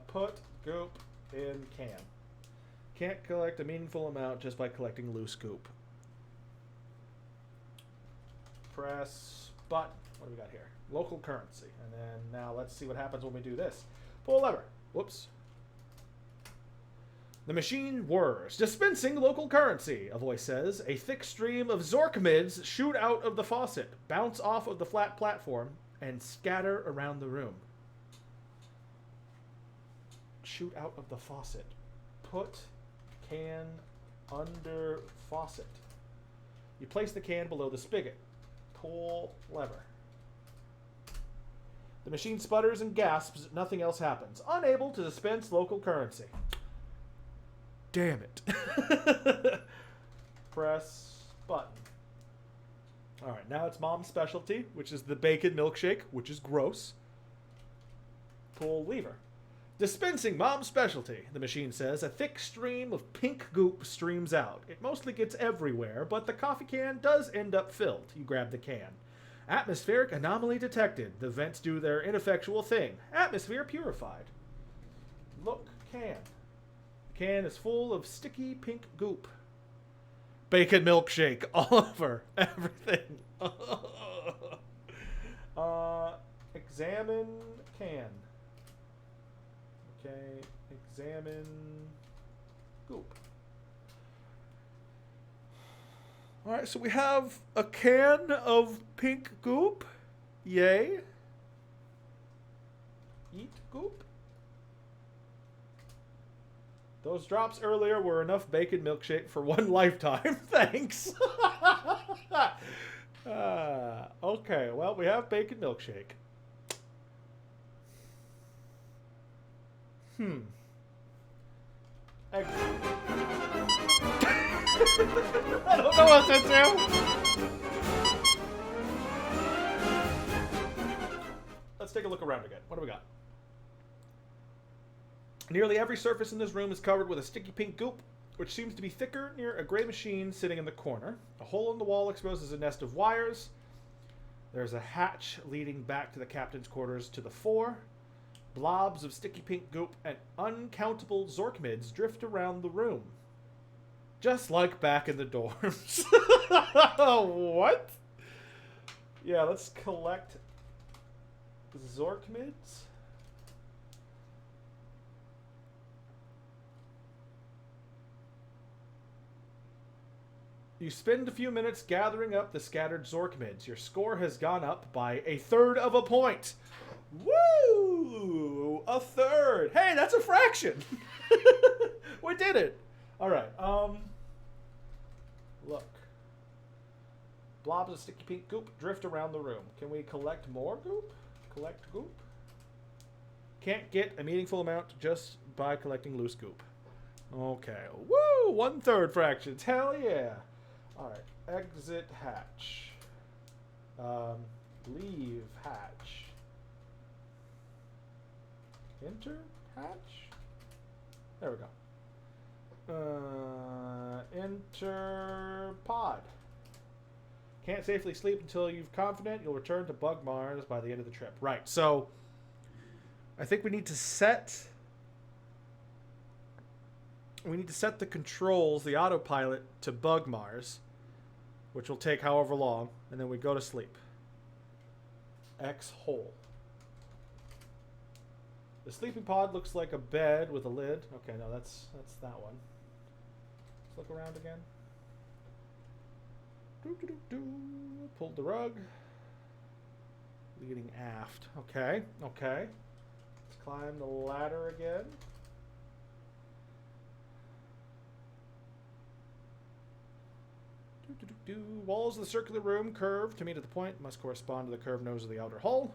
Put goop in can. Can't collect a meaningful amount just by collecting loose goop. Press button. What do we got here? Local currency. And then now let's see what happens when we do this. Pull lever. Whoops. The machine whirs. Dispensing local currency, a voice says. A thick stream of Zorkmids shoot out of the faucet, bounce off of the flat platform, and scatter around the room. Shoot out of the faucet. Put can under faucet. You place the can below the spigot. Pull lever. The machine sputters and gasps. Nothing else happens. Unable to dispense local currency. Damn it. Press button. Alright, now it's mom's specialty, which is the bacon milkshake, which is gross. Pull lever. Dispensing mom's specialty, the machine says. A thick stream of pink goop streams out. It mostly gets everywhere, but the coffee can does end up filled. You grab the can. Atmospheric anomaly detected. The vents do their ineffectual thing. Atmosphere purified. Look, can. The can is full of sticky pink goop. Bacon milkshake all over everything. Examine can. Okay, examine goop. Alright, so we have a can of pink goop. Yay. Eat goop. Those drops earlier were enough bacon milkshake for one lifetime. Thanks. Okay, well, we have bacon milkshake. I don't know what to do. Let's take a look around again. What do we got? Nearly every surface in this room is covered with a sticky pink goop, which seems to be thicker near a gray machine sitting in the corner. A hole in the wall exposes a nest of wires. There's a hatch leading back to the captain's quarters to the fore. Blobs of sticky pink goop and uncountable Zorkmids drift around the room. Just like back in the dorms. What? Yeah, let's collect Zorkmids. You spend a few minutes gathering up the scattered Zorkmids. Your score has gone up by 1/3 of a point. Woo! A third. Hey, that's a fraction. We did it. All right. Look. Blobs of sticky pink goop drift around the room. Can we collect more goop? Collect goop? Can't get a meaningful amount just by collecting loose goop. Okay. Woo! 1/3 fractions. Hell yeah. All right. Exit hatch. Leave hatch. Enter hatch? There we go. Enter pod. Can't safely sleep until you're confident you'll return to Bug Mars by the end of the trip. Right, so I think we need to set the controls, the autopilot, to Bug Mars, which will take however long, and then we go to sleep. X hole. The sleeping pod looks like a bed with a lid. Okay, no, that's that one. Let's look around again. Pulled the rug. Leading aft. Okay, okay. Let's climb the ladder again. Walls of the circular room curve to meet at the point must correspond to the curved nose of the outer hull.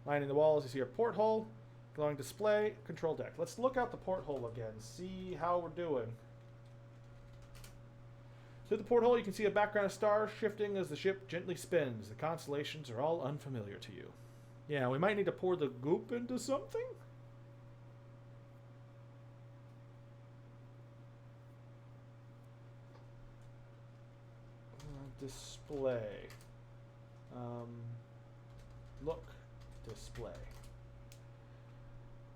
Lining the walls, you see a porthole. Glowing display, control deck. Let's look out the porthole again, see how we're doing. Through the porthole, you can see a background of stars shifting as the ship gently spins. The constellations are all unfamiliar to you. Yeah, we might need to pour the goop into something? Display. Look. Display.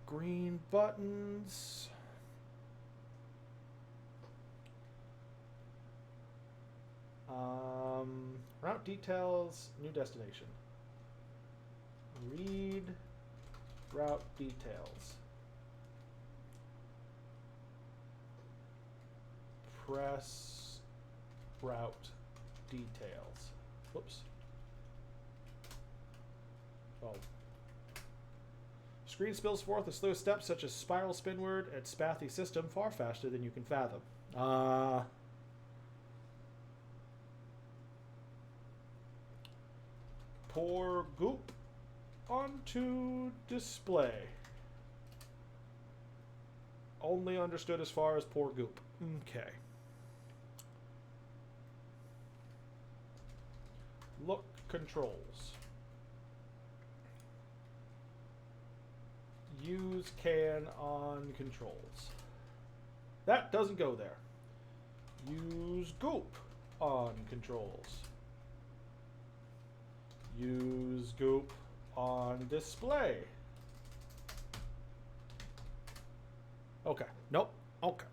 Green buttons. Route details, new destination. Read route details. Press route details. Whoops. Oh. Screen spills forth a slow step such as spiral spinward at spathy system far faster than you can fathom. Pour goop onto display. Only understood as far as pour goop. Okay. Look controls. Use can on controls. That doesn't go there. Use goop on controls. Use goop on display. Okay. Nope. Okay.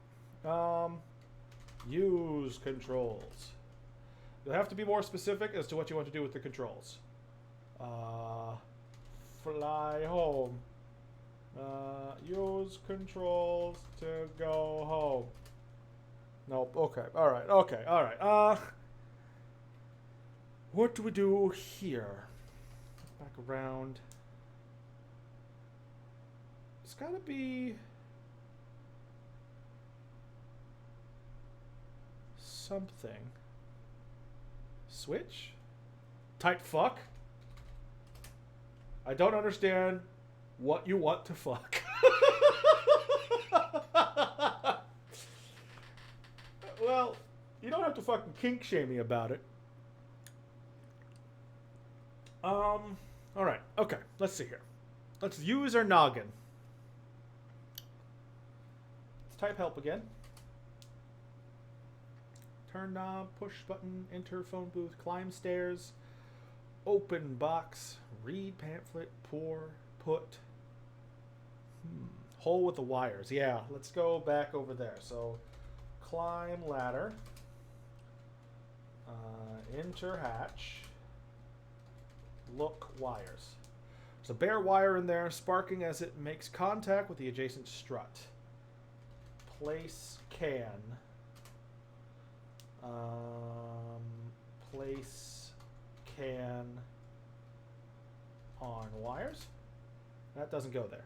Use controls. You'll have to be more specific as to what you want to do with the controls. Fly home. Use controls to go home. Nope. Okay. All right. Okay. All right. What do we do here? Back around. It's gotta be something. Switch? Type fuck? I don't understand what you want to fuck. Well, you don't have to fucking kink shame me about it. Alright, okay, let's see here. Let's use our noggin. Let's type help again. Turn knob, push button, enter phone booth, climb stairs, open box, read pamphlet, pour, put. Hole with the wires. Yeah, let's go back over there. So, climb ladder, enter hatch, look wires. There's a bare wire in there, sparking as it makes contact with the adjacent strut. Place can. Place can on wires. That doesn't go there.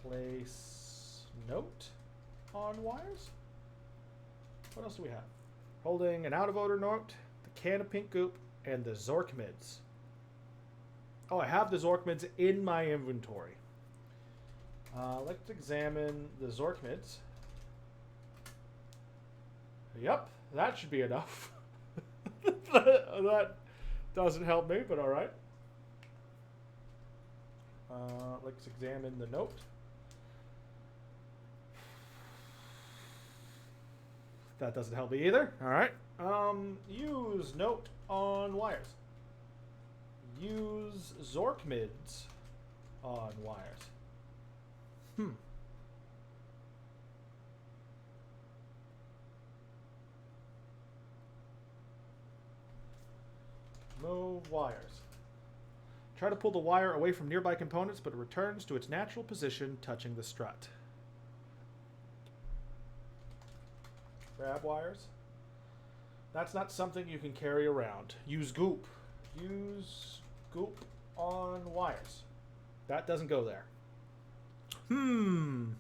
Place note on wires. What else do we have? Holding an out of order note, the can of pink goop, and the Zorkmids. Oh, I have the Zorkmids in my inventory. Let's examine the Zorkmids. Yep, that should be enough. That doesn't help me, but alright. Let's examine the note. That doesn't help me either. Alright. Use note on wires. Use Zorkmids on wires. Move wires. Try to pull the wire away from nearby components, but it returns to its natural position, touching the strut. Grab wires. That's not something you can carry around. Use goop. Use goop on wires. That doesn't go there. Use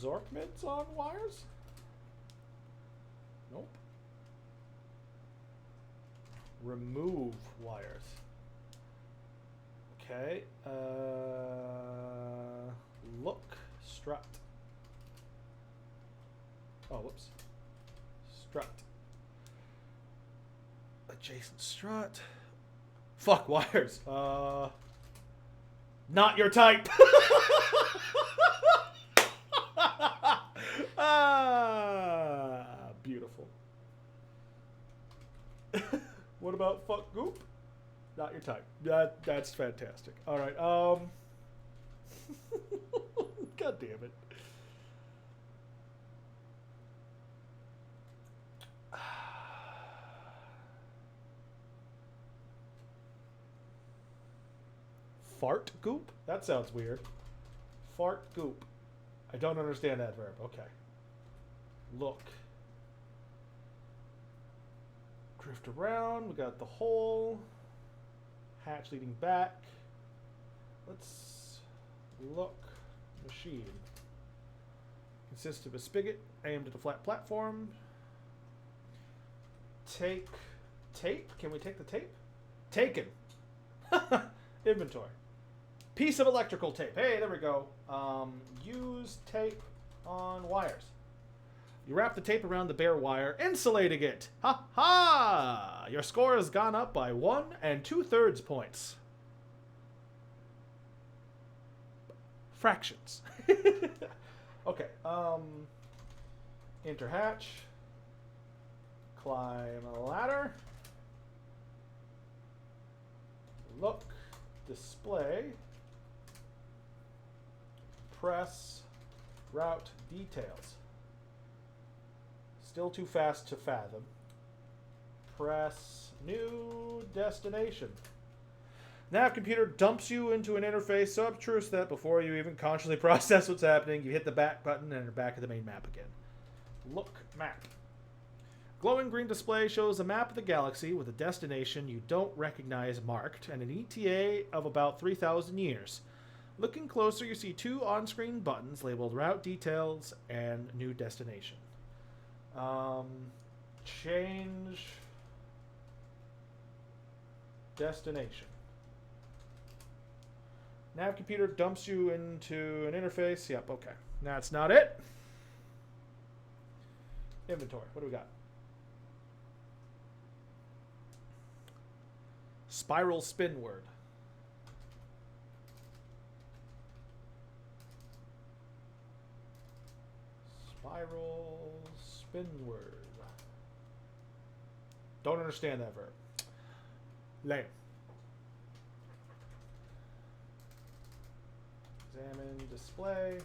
Zorkmids on wires? Nope. Remove wires. Okay. Look. Strut. Oh, whoops. Strut. Adjacent strut. Fuck wires. Not your type. Beautiful. What about fuck goop? Not your type. That's fantastic. All right. God damn it. Fart goop? That sounds weird. Fart goop. I don't understand that verb. Okay. Look. Drift around. We got the hole. Hatch leading back. Let's look. Machine. Consists of a spigot aimed at a flat platform. Take tape. Can we take the tape? Taken. Inventory. Piece of electrical tape. Hey, there we go. Use tape on wires. You wrap the tape around the bare wire, insulating it. Ha ha! Your score has gone up by 1 2/3 points. Fractions. Okay. Enter hatch. Climb a ladder. Look. Display. Press. Route details. Still too fast to fathom. Press new destination. Nav computer dumps you into an interface so obtruse that before you even consciously process what's happening, you hit the back button and are back at the main map again. Look map. Glowing green display shows a map of the galaxy with a destination you don't recognize marked and an ETA of about 3,000 years. Looking closer, you see 2 on-screen buttons labeled Route Details and New Destination. Change destination. Nav computer dumps you into an interface. Yep, okay. That's not it. Inventory. What do we got? Spiral spin word. Spiral spin word. Don't understand that verb. Lame. Examine display.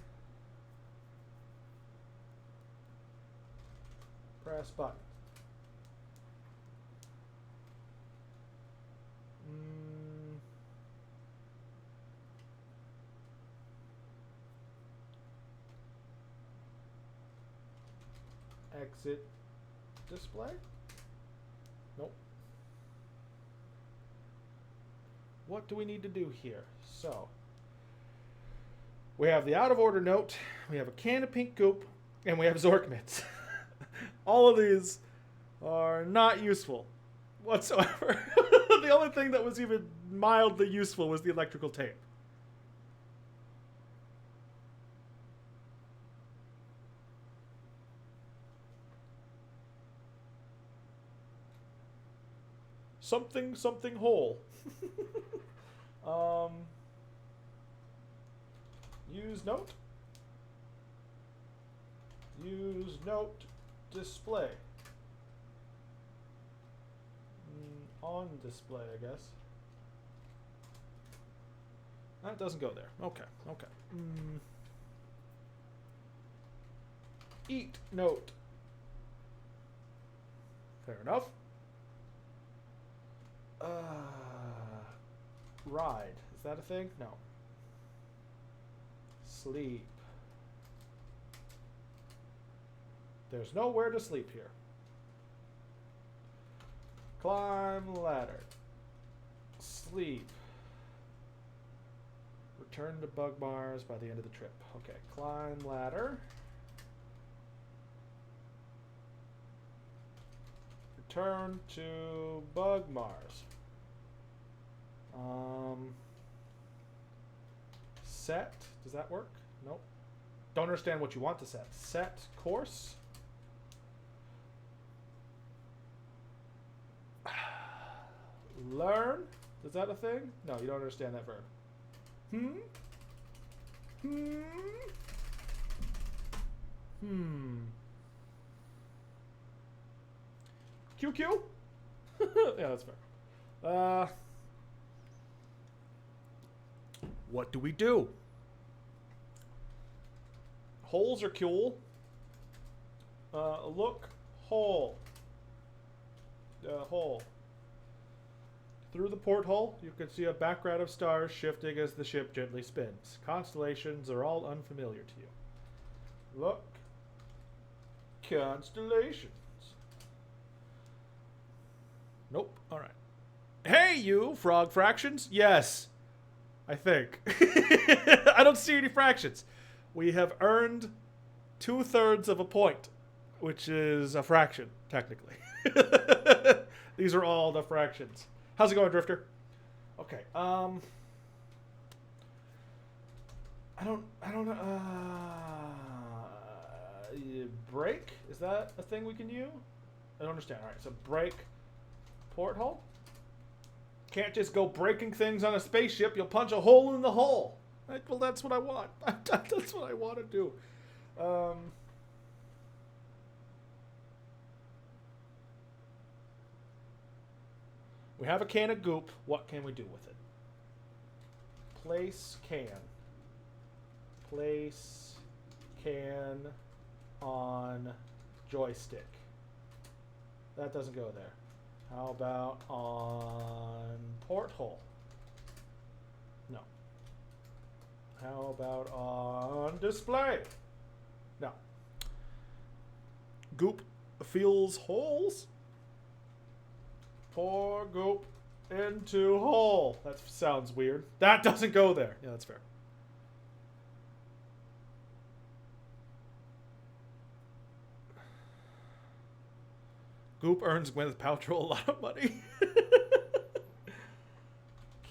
Press button. Exit display. Nope. What do we need to do here? So, we have the out of order note, we have a can of pink goop, and we have Zork mitts. All of these are not useful whatsoever. The only thing that was even mildly useful was the electrical tape. Something, something hole. Use note. Use note display. On display, I guess. That doesn't go there. Okay, okay. Eat note. Fair enough. Ride. Is that a thing? No. Sleep. There's nowhere to sleep here. Climb ladder. Sleep. Return to Bug Mars by the end of the trip. Okay, climb ladder. Return to Bug Mars. Set. Does that work? Nope. Don't understand what you want to set. Set course. Learn. Is that a thing? No, you don't understand that verb. QQ? Yeah, that's fair. What do we do? Holes are cool. Look, hole. Hole. Through the porthole, you can see a background of stars shifting as the ship gently spins. Constellations are all unfamiliar to you. Look. Constellations. Nope. All right. Hey, you, frog fractions. Yes. I think. I don't see any fractions. We have earned 2/3 of a point, which is a fraction, technically. These are all the fractions. How's it going, Drifter? Okay. I don't know. Break? Is that a thing we can use? I don't understand. All right. So break porthole. Can't just go breaking things on a spaceship. You'll punch a hole in the hull. Right? Well, that's what I want. That's what I want to do. We have a can of goop. What can we do with it? Place can. Place can on joystick. That doesn't go there. How about on porthole? No. How about on display? No. Goop fills holes. Pour goop into hole. That sounds weird. That doesn't go there. Yeah, that's fair. Goop earns Gwyneth Paltrow a lot of money.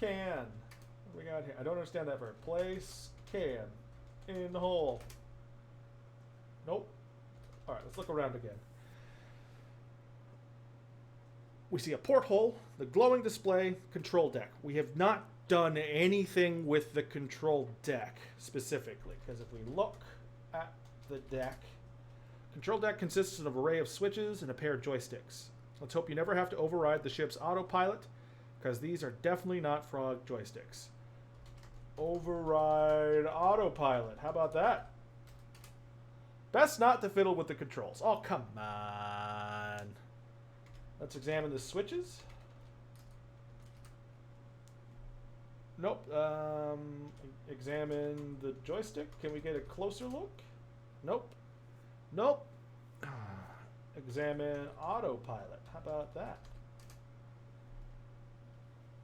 Can. What do we got here? I don't understand that verb. Place can in the hole. Nope. All right, let's look around again. We see a porthole, the glowing display, control deck. We have not done anything with the control deck specifically, because if we look at the deck, control deck consists of an array of switches and a pair of joysticks. Let's hope you never have to override the ship's autopilot, because these are definitely not frog joysticks. Override autopilot. How about that? Best not to fiddle with the controls. Oh, come on. Let's examine the switches. Nope. Examine the joystick. Can we get a closer look? Nope. Nope. Examine autopilot. How about that?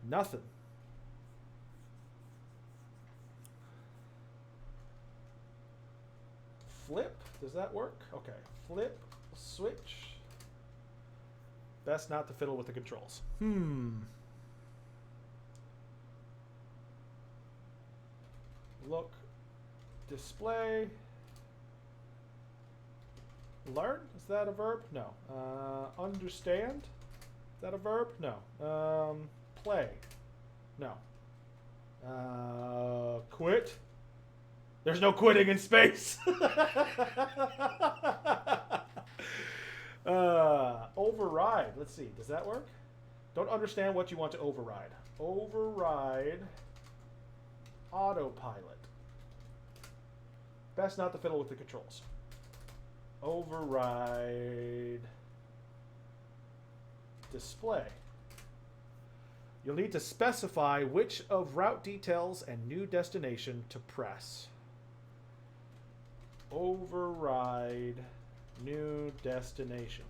Nothing. Flip. Does that work? Okay. Flip. Switch. Best not to fiddle with the controls. Look. Display. Learn? Is that a verb? No. Understand? Is that a verb? No. Play? No. Quit? There's no quitting in space! Override. Let's see. Does that work? Don't understand what you want to override. Override autopilot. Best not to fiddle with the controls. Override display. You'll need to specify which of route details and new destination to press. Override new destination.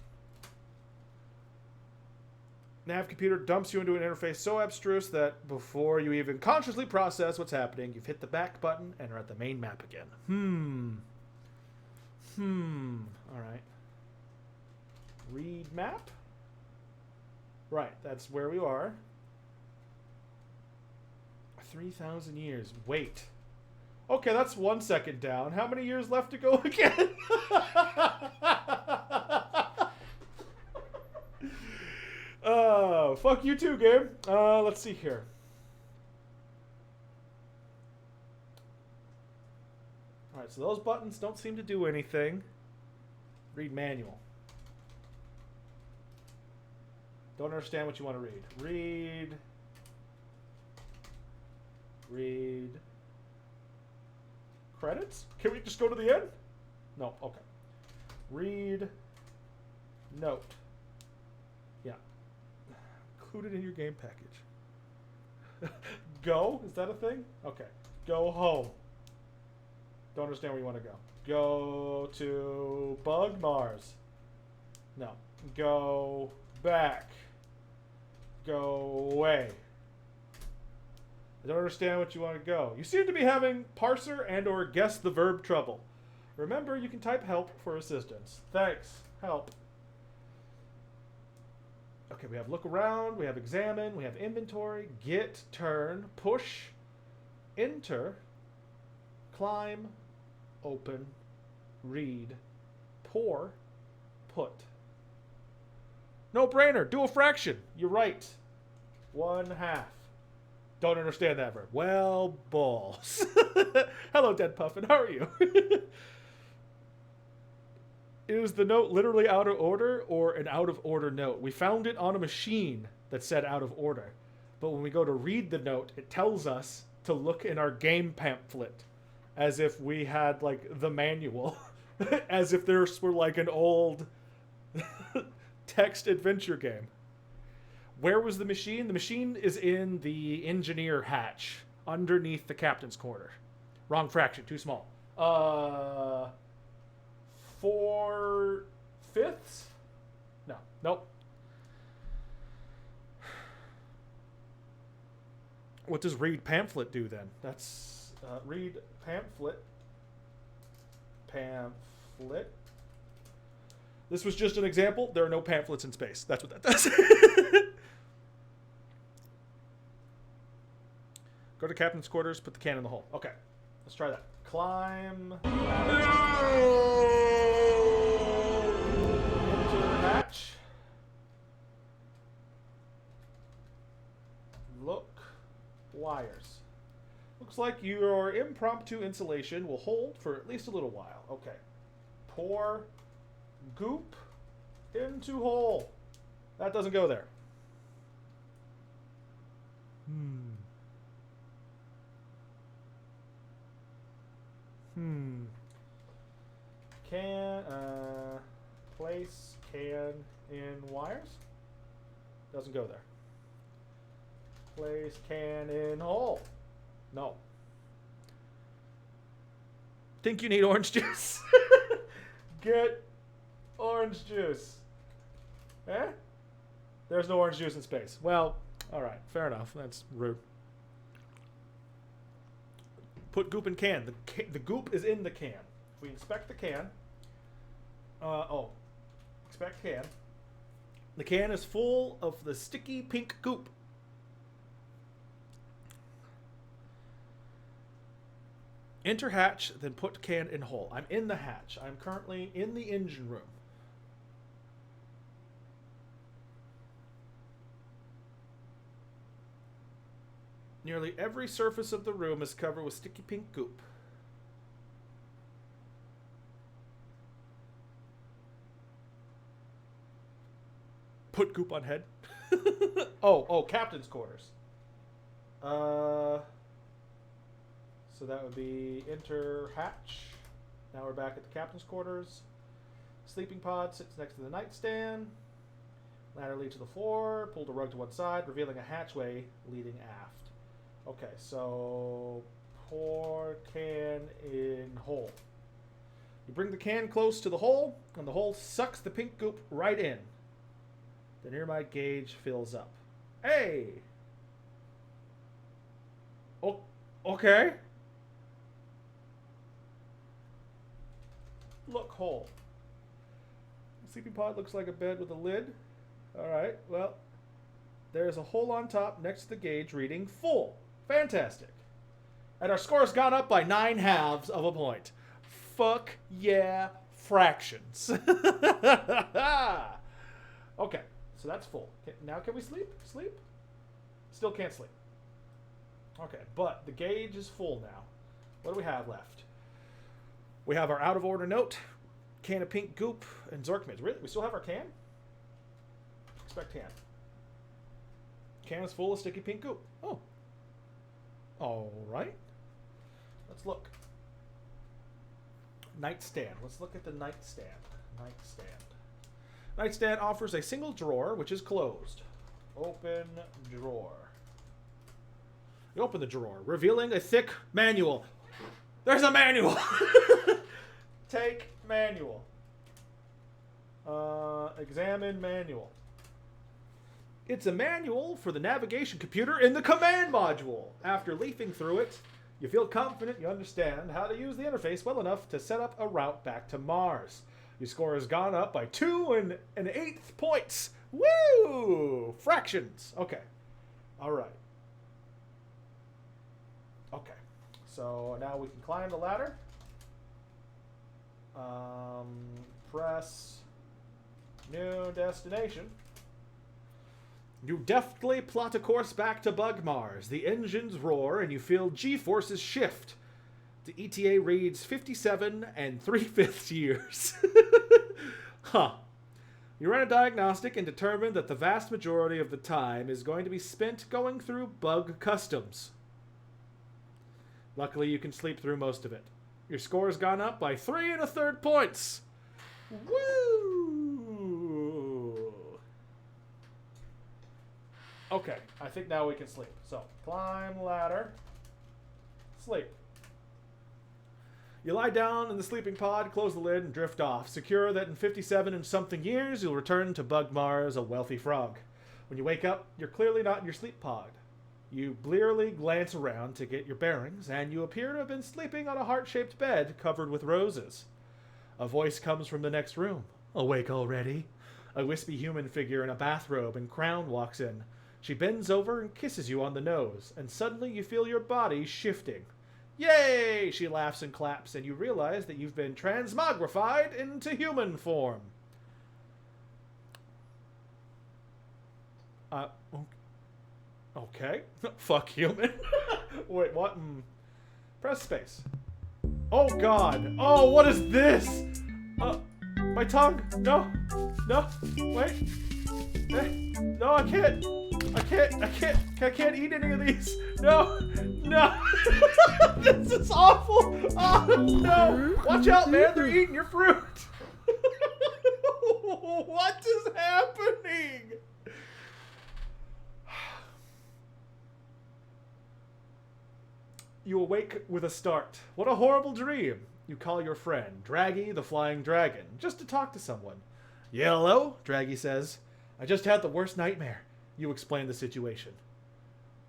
Nav computer dumps you into an interface so abstruse that before you even consciously process what's happening, you've hit the back button and are at the main map again. Alright. Read map? Right, that's where we are. 3,000 years. Wait. Okay, that's 1 second down. How many years left to go again? Fuck you too, game. Let's see here. Alright, so those buttons don't seem to do anything. Read manual. Don't understand what you want to read. Read. Credits? Can we just go to the end? No, okay. Read. Note. Yeah. Included in your game package. Go? Is that a thing? Okay. Go home. Don't understand where you want to go. Go to Bug Mars. No. Go back. Go away. I don't understand what you want to go. You seem to be having parser and or guess the verb trouble. Remember, you can type help for assistance. Thanks. Help. Okay, we have look around, we have examine, we have inventory, get, turn, push, enter, climb, open, read, pour, put. No brainer. Do a fraction. You're right. 1/2. Don't understand that verb. Well, balls. Hello, Dead Puffin. How are you? Is the note literally out of order or an out of order note? We found it on a machine that said out of order. But when we go to read the note, it tells us to look in our game pamphlet as if we had, like, the manual. As if there were, like, an old text adventure game. Where was the machine? The machine is in the engineer hatch, underneath the captain's quarter. Wrong fraction, too small. 4/5? No, nope. What does read pamphlet do then? That's read pamphlet. Pamphlet. This was just an example. There are no pamphlets in space. That's what that does. Go to captain's quarters, put the can in the hole. Okay, let's try that. Climb. Enter hatch. Look. Wires. Looks like your impromptu insulation will hold for at least a little while. Okay. Pour goop into hole. That doesn't go there. Can place can in wires. Doesn't go there. Place can in hole. No. Think you need orange juice? Get orange juice. Eh? There's no orange juice in space. Well, All right, fair enough. That's rude. Put goop in can. The goop is in the can. If we inspect the can, inspect can. The can is full of the sticky pink goop. Enter hatch, then put can in hole. I'm in the hatch. I'm currently in the engine room. Nearly every surface of the room is covered with sticky pink goop. Put goop on head. oh, captain's quarters. So that would be enter hatch. Now we're back at the captain's quarters. Sleeping pod sits next to the nightstand. Ladder leads to the floor. Pulled a rug to one side, revealing a hatchway leading aft. Okay, so pour can in hole. You bring the can close to the hole, and the hole sucks the pink goop right in. The nearby gauge fills up. Hey! Oh, okay. Look, hole. The sleeping pod looks like a bed with a lid. Alright, well, there's a hole on top next to the gauge reading full. Fantastic. And our score's gone up by 9/2 of a point. Fuck yeah, fractions. Okay, so that's full. Now can we sleep? Sleep? Still can't sleep. Okay, but the gauge is full now. What do we have left? We have our out of order note, can of pink goop, and Zorkmids. Really? We still have our can? Expect can. Can is full of sticky pink goop. Oh. Alright. Let's look. Nightstand. Let's look at the nightstand. Nightstand. Nightstand offers a single drawer, which is closed. Open drawer. You open the drawer, revealing a thick manual. There's a manual! Take manual. Examine manual. It's a manual for the navigation computer in the command module. After leafing through it, you feel confident you understand how to use the interface well enough to set up a route back to Mars. Your score has gone up by 2 1/8 points. Woo! Fractions. Okay. All right. Okay. So now we can climb the ladder. Press new destination. You deftly plot a course back to Bug Mars. The engines roar and you feel G-forces shift. The ETA reads 57 3/5 years. Huh. You run a diagnostic and determine that the vast majority of the time is going to be spent going through bug customs. Luckily, you can sleep through most of it. Your score has gone up by 3 1/3 points. Woo! Okay, I think now we can sleep. So, climb ladder. Sleep. You lie down in the sleeping pod, close the lid, and drift off, secure that in 57 and something years, you'll return to Bug Mars a wealthy frog. When you wake up, you're clearly not in your sleep pod. You blearily glance around to get your bearings, and you appear to have been sleeping on a heart-shaped bed covered with roses. A voice comes from the next room. Awake already? A wispy human figure in a bathrobe and crown walks in. She bends over and kisses you on the nose, and suddenly you feel your body shifting. Yay! She laughs and claps, and you realize that you've been transmogrified into human form. Okay. Fuck human. Wait, what? Press space. Oh god. Oh, what is this? My tongue. No. No. Wait. No, I can't. I can't eat any of these. No. No. This is awful. Oh, no. Watch out, man. They're eating your fruit. What is happening? You awake with a start. What a horrible dream. You call your friend, Draggy the Flying Dragon, just to talk to someone. Yeah, hello? Draggy says. I just had the worst nightmare. You explain the situation.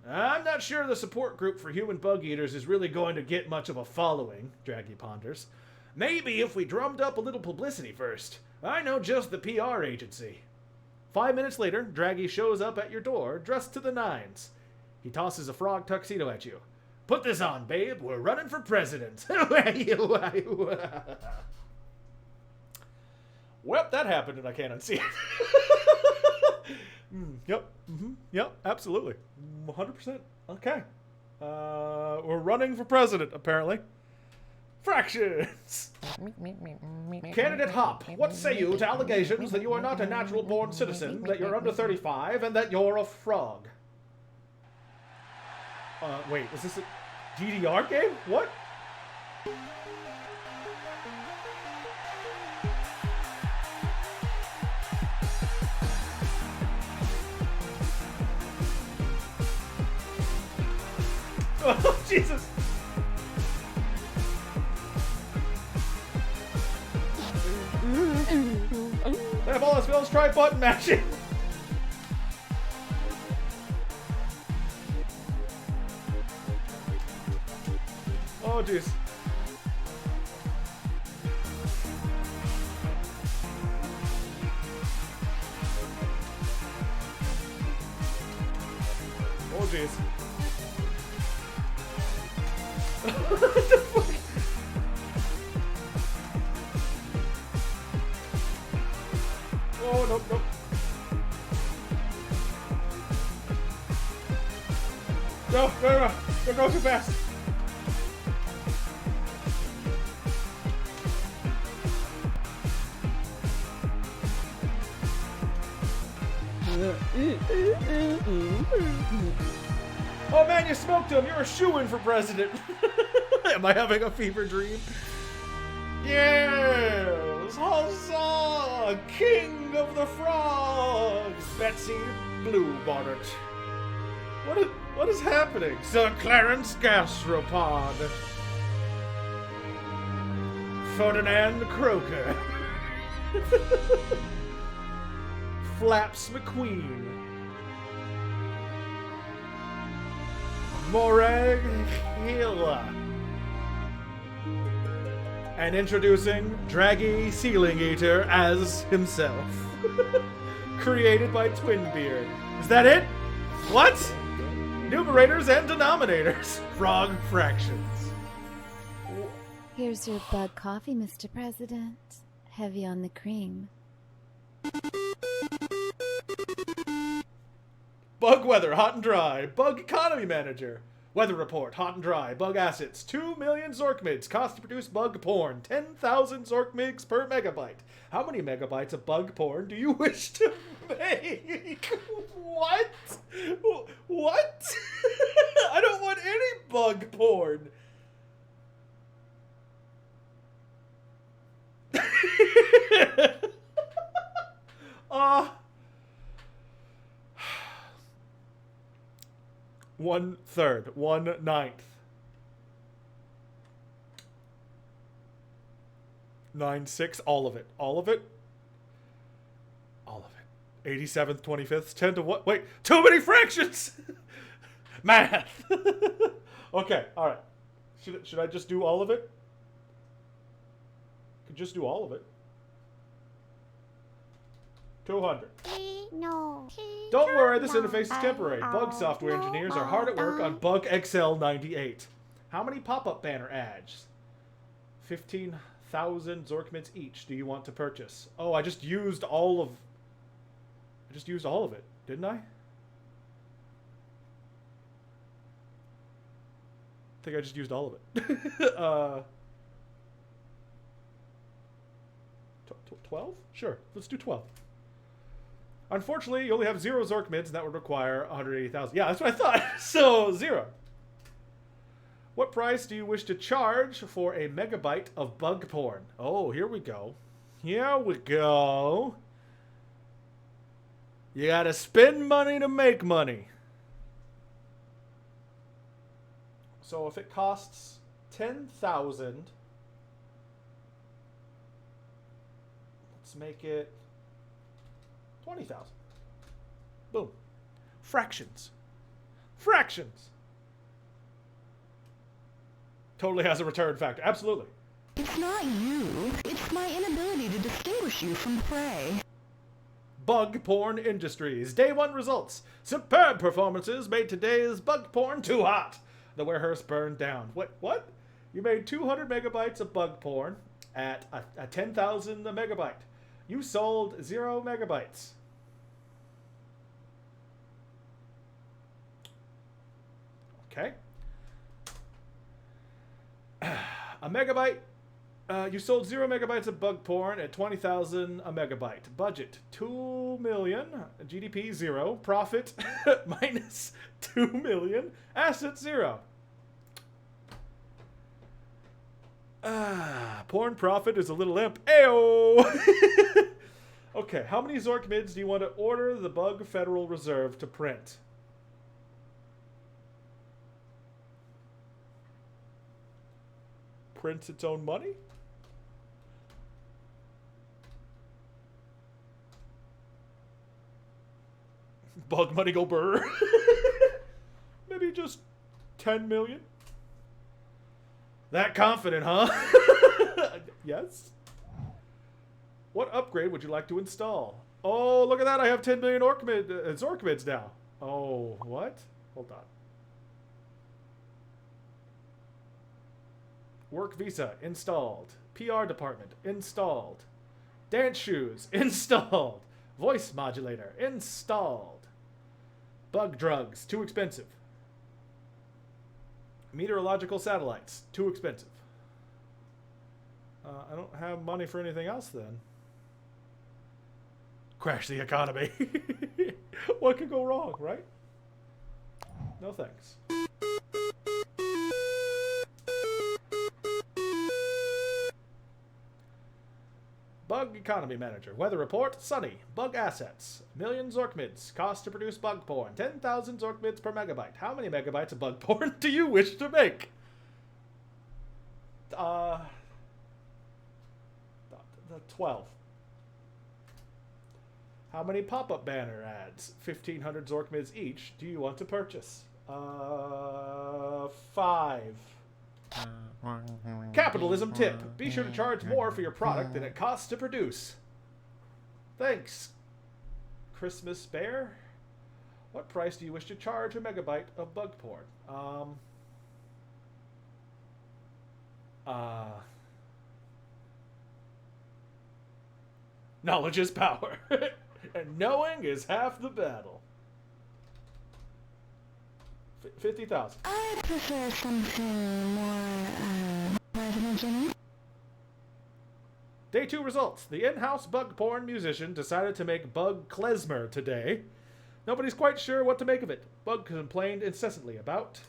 I'm not sure the support group for human bug eaters is really going to get much of a following, Draggy ponders. Maybe if we drummed up a little publicity first. I know just the PR agency. 5 minutes later, Draggy shows up at your door, dressed to the nines. He tosses a frog tuxedo at you. Put this on, babe. We're running for president. Well, that happened and I can't unsee it. Yep. Yep, absolutely. 100%. Okay. We're running for president, apparently. Fractions! Candidate Hop, what say you to allegations that you are not a natural-born citizen, that you're under 35, and that you're a frog? Wait, is this a DDR game? What? Oh, Jesus! They have all the spells, try button mashing! Oh, jeez. Oh, jeez. What the fuck? Oh, nope, nope. No, no, no. Don't go too fast. Oh man, you smoked him! You're a shoo-in for president! Am I having a fever dream? Yes! Huzzah! King of the frogs! Betsy Bluebonnet. What is happening? Sir Clarence Gastropod. Ferdinand Croker. Flaps McQueen. Morag Hila. And introducing Draggy Ceiling Eater as himself. Created by Twinbeard. Is that it? What? Numerators and denominators. Frog fractions. Here's your bug coffee, Mr. President. Heavy on the cream. Bug weather, hot and dry. Bug economy manager. Weather report, hot and dry. Bug assets, 2 million Zorkmids. Cost to produce bug porn, 10,000 Zorkmids per megabyte. How many megabytes of bug porn do you wish to make? What? What? I don't want any bug porn. One third, 1/9. 9/6, all of it. All of it? All of it. 87th, 25th, 10 to what? Wait, too many fractions! Math! Okay, alright. Should I just do all of it? Could just do all of it. 200. No. Don't worry, this interface is temporary. Bug software engineers are hard at work on Bug XL98. How many pop-up banner ads? 15,000 Zorkmids each. Do you want to purchase? Oh, I just used all of it, didn't I? I think I just used all of it. 12? Sure, let's do 12. Unfortunately, you only have 0 Zorkmids, and that would require 180,000. Yeah, that's what I thought. So, 0. What price do you wish to charge for a megabyte of bug porn? Oh, here we go. Here we go. You gotta spend money to make money. So if it costs 10,000, let's make it 20,000. Boom. Fractions. Fractions. Totally has a return factor. Absolutely. It's not you. It's my inability to distinguish you from the prey. Bug porn industries. Day 1 results. Superb performances made today's bug porn too hot. The warehouse burned down. What? You made 200 megabytes of bug porn at a 10,000 a megabyte. You sold 0 megabytes. Okay. A megabyte. You sold 0 megabytes of bug porn at 20,000 a megabyte. Budget 2 million. GDP 0. Profit minus 2 million. Assets 0. Porn profit is a little imp. Ayo! Okay, how many Zork mids do you want to order the Bug Federal Reserve to print? Prints its own money? Bug money go burr. Maybe just 10 million? That confident, huh? Yes? What upgrade would you like to install? Oh, look at that. I have 10 million Zork mids now. Oh, what? Hold on. Work visa, installed. PR department, installed. Dance shoes, installed. Voice modulator, installed. Bug drugs, too expensive. Meteorological satellites, too expensive. I don't have money for anything else then. Crash the economy. What could go wrong, right? No thanks. Bug Economy Manager. Weather report, sunny. Bug assets. Million Zork mids. Cost to produce bug porn. 10,000 Zork mids per megabyte. How many megabytes of bug porn do you wish to make? 12. How many pop-up banner ads? 1,500 Zork mids each. Do you want to purchase? 5. Capitalism tip. Be sure to charge more for your product than it costs to produce. Thanks. Christmas Bear? What price do you wish to charge a megabyte of bug porn? Knowledge is power. And knowing is half the battle. 50,000. I prefer something more, private, Jimmy. Day 2 results. The in-house bug porn musician decided to make bug klezmer today. Nobody's quite sure what to make of it. Bug complained incessantly about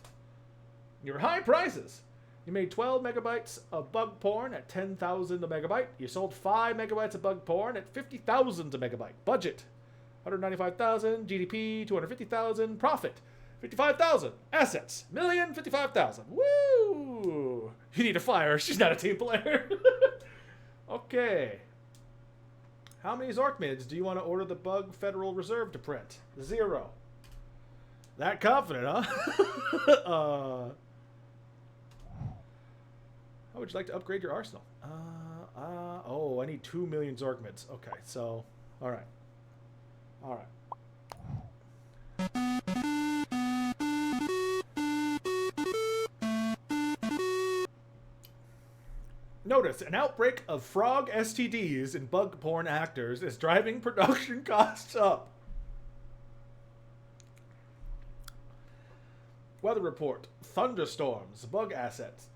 your high prices. You made 12 megabytes of bug porn at 10,000 a megabyte. You sold 5 megabytes of bug porn at 50,000 a megabyte. Budget 195,000. GDP 250,000. Profit 55,000. Assets 1,055,000. Woo! You need to fire her. She's not a team player. Okay. How many Zork mids do you want to order the Bug Federal Reserve to print? 0. That confident, huh? How would you like to upgrade your arsenal? Oh, I need 2 million Zork mids. Okay, so, alright. Alright. Notice, an outbreak of frog STDs in bug porn actors is driving production costs up. Weather report. Thunderstorms. Bug assets.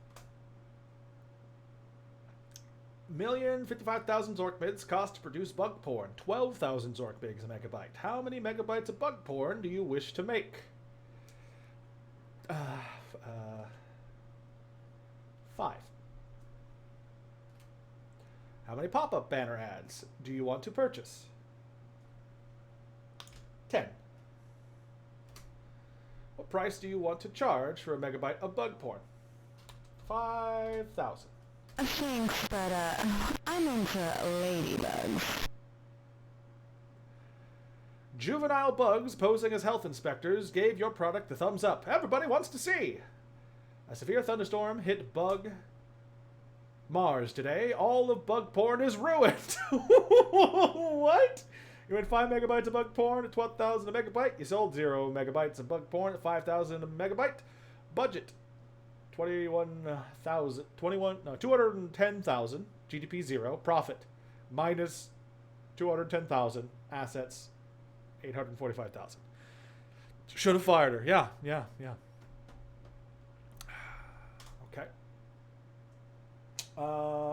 1,055,000 Zork mids cost to produce bug porn. 12,000 Zork mids a megabyte. How many megabytes of bug porn do you wish to make? 5. How many pop-up banner ads do you want to purchase? 10. What price do you want to charge for a megabyte of bug porn? 5,000. Thanks, but, I'm into ladybugs. Juvenile bugs posing as health inspectors gave your product the thumbs up. Everybody wants to see. A severe thunderstorm hit Bug Mars today. All of bug porn is ruined. What? You made 5 megabytes of bug porn at 12,000 a megabyte. You sold 0 megabytes of bug porn at 5,000 a megabyte. Budget 210,000. GDP 0. Profit minus 210,000. Assets 845,000. Should have fired her. Yeah. Okay.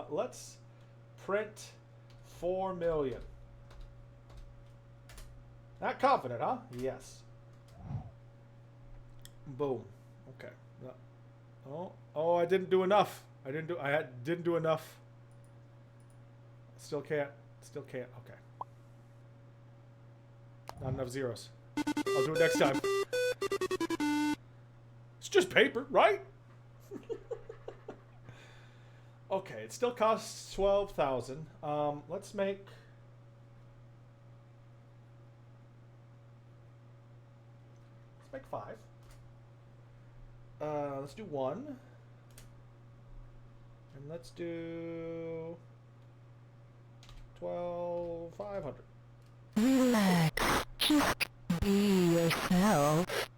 Let's print 4 million. Not confident, huh? Yes. Boom. Okay. Oh, I didn't do enough. Didn't do enough. Still can't. Okay. Not enough zeros. I'll do it next time. It's just paper, right? Okay, it still costs 12,000. Let's make 5. Let's do 1. And let's do 12,500. Relax. Just be yourself.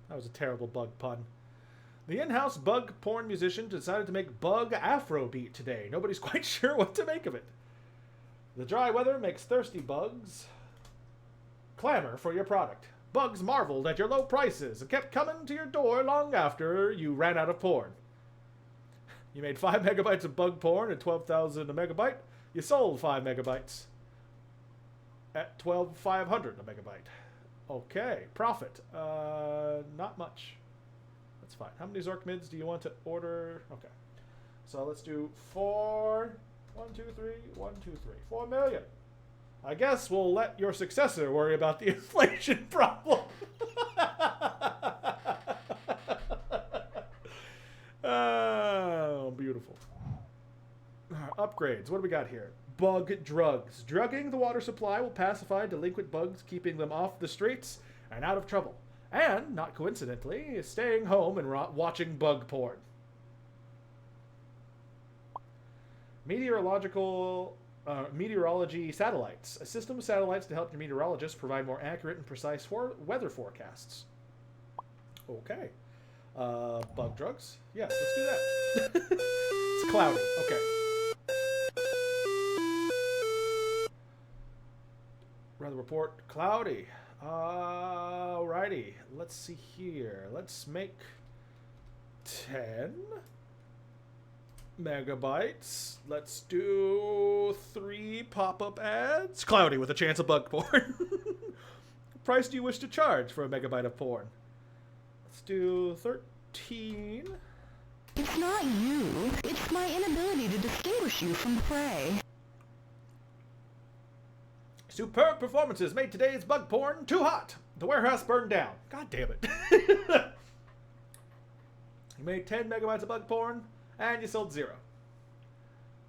That was a terrible bug pun. The in-house bug porn musician decided to make bug Afrobeat today. Nobody's quite sure what to make of it. The dry weather makes thirsty bugs clamor for your product. Bugs marveled at your low prices and kept coming to your door long after you ran out of porn. You made 5 megabytes of bug porn at 12,000 a megabyte. You sold 5 megabytes at 12,500 a megabyte. Okay, profit. Not much. That's fine. How many Zork mids do you want to order? Okay. So let's do 4. 1, 2, 3. 1, 2, 3. 4 million. I guess we'll let your successor worry about the inflation problem. Oh, beautiful. Upgrades. What do we got here? Bug drugs. Drugging the water supply will pacify delinquent bugs, keeping them off the streets and out of trouble. And, not coincidentally, staying home and watching bug porn. Meteorology satellites. A system of satellites to help your meteorologists provide more accurate and precise weather forecasts. Okay. Bug drugs. Yes, let's do that. It's cloudy. Okay. Weather report. Cloudy. Alrighty. Let's see here. Let's make 10 megabytes. Let's do 3 pop-up ads. Cloudy with a chance of bug porn. What price do you wish to charge for a megabyte of porn? Let's do 13. It's not you. It's my inability to distinguish you from the prey. Superb performances made today's bug porn too hot. The warehouse burned down. God damn it. You made 10 megabytes of bug porn, and you sold 0.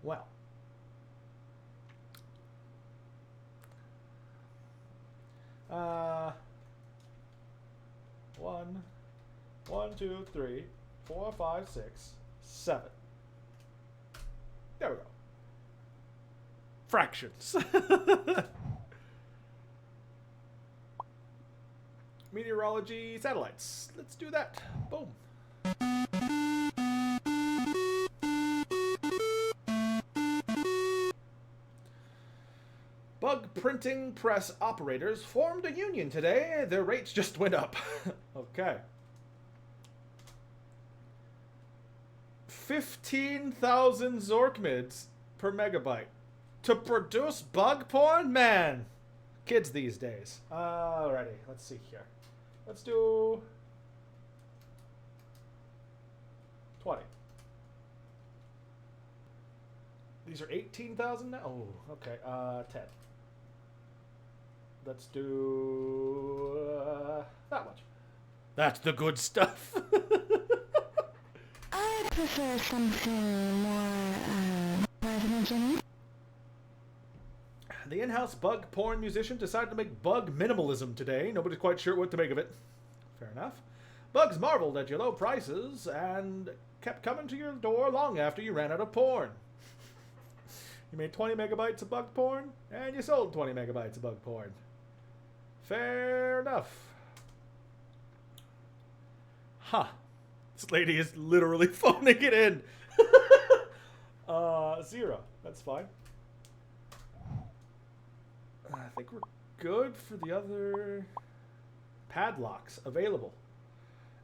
Well. One, 2, 3, 4, 5, 6, 7. There we go. Fractions. Meteorology satellites. Let's do that. Boom. Bug printing press operators formed a union today. Their rates just went up. Okay. 15,000 Zork mids per megabyte. To produce bug porn? Man. Kids these days. Alrighty, let's see here. Let's do 20. These are 18,000 now? Oh, okay. 10. Let's do that much. That's the good stuff. I prefer something more, President Jimmy. The in-house bug porn musician decided to make bug minimalism today. Nobody's quite sure what to make of it. Fair enough. Bugs marveled at your low prices and kept coming to your door long after you ran out of porn. You made 20 megabytes of bug porn, and you sold 20 megabytes of bug porn. Fair enough. Huh. This lady is literally phoning it in. 0. That's fine. I think we're good for the other padlocks available.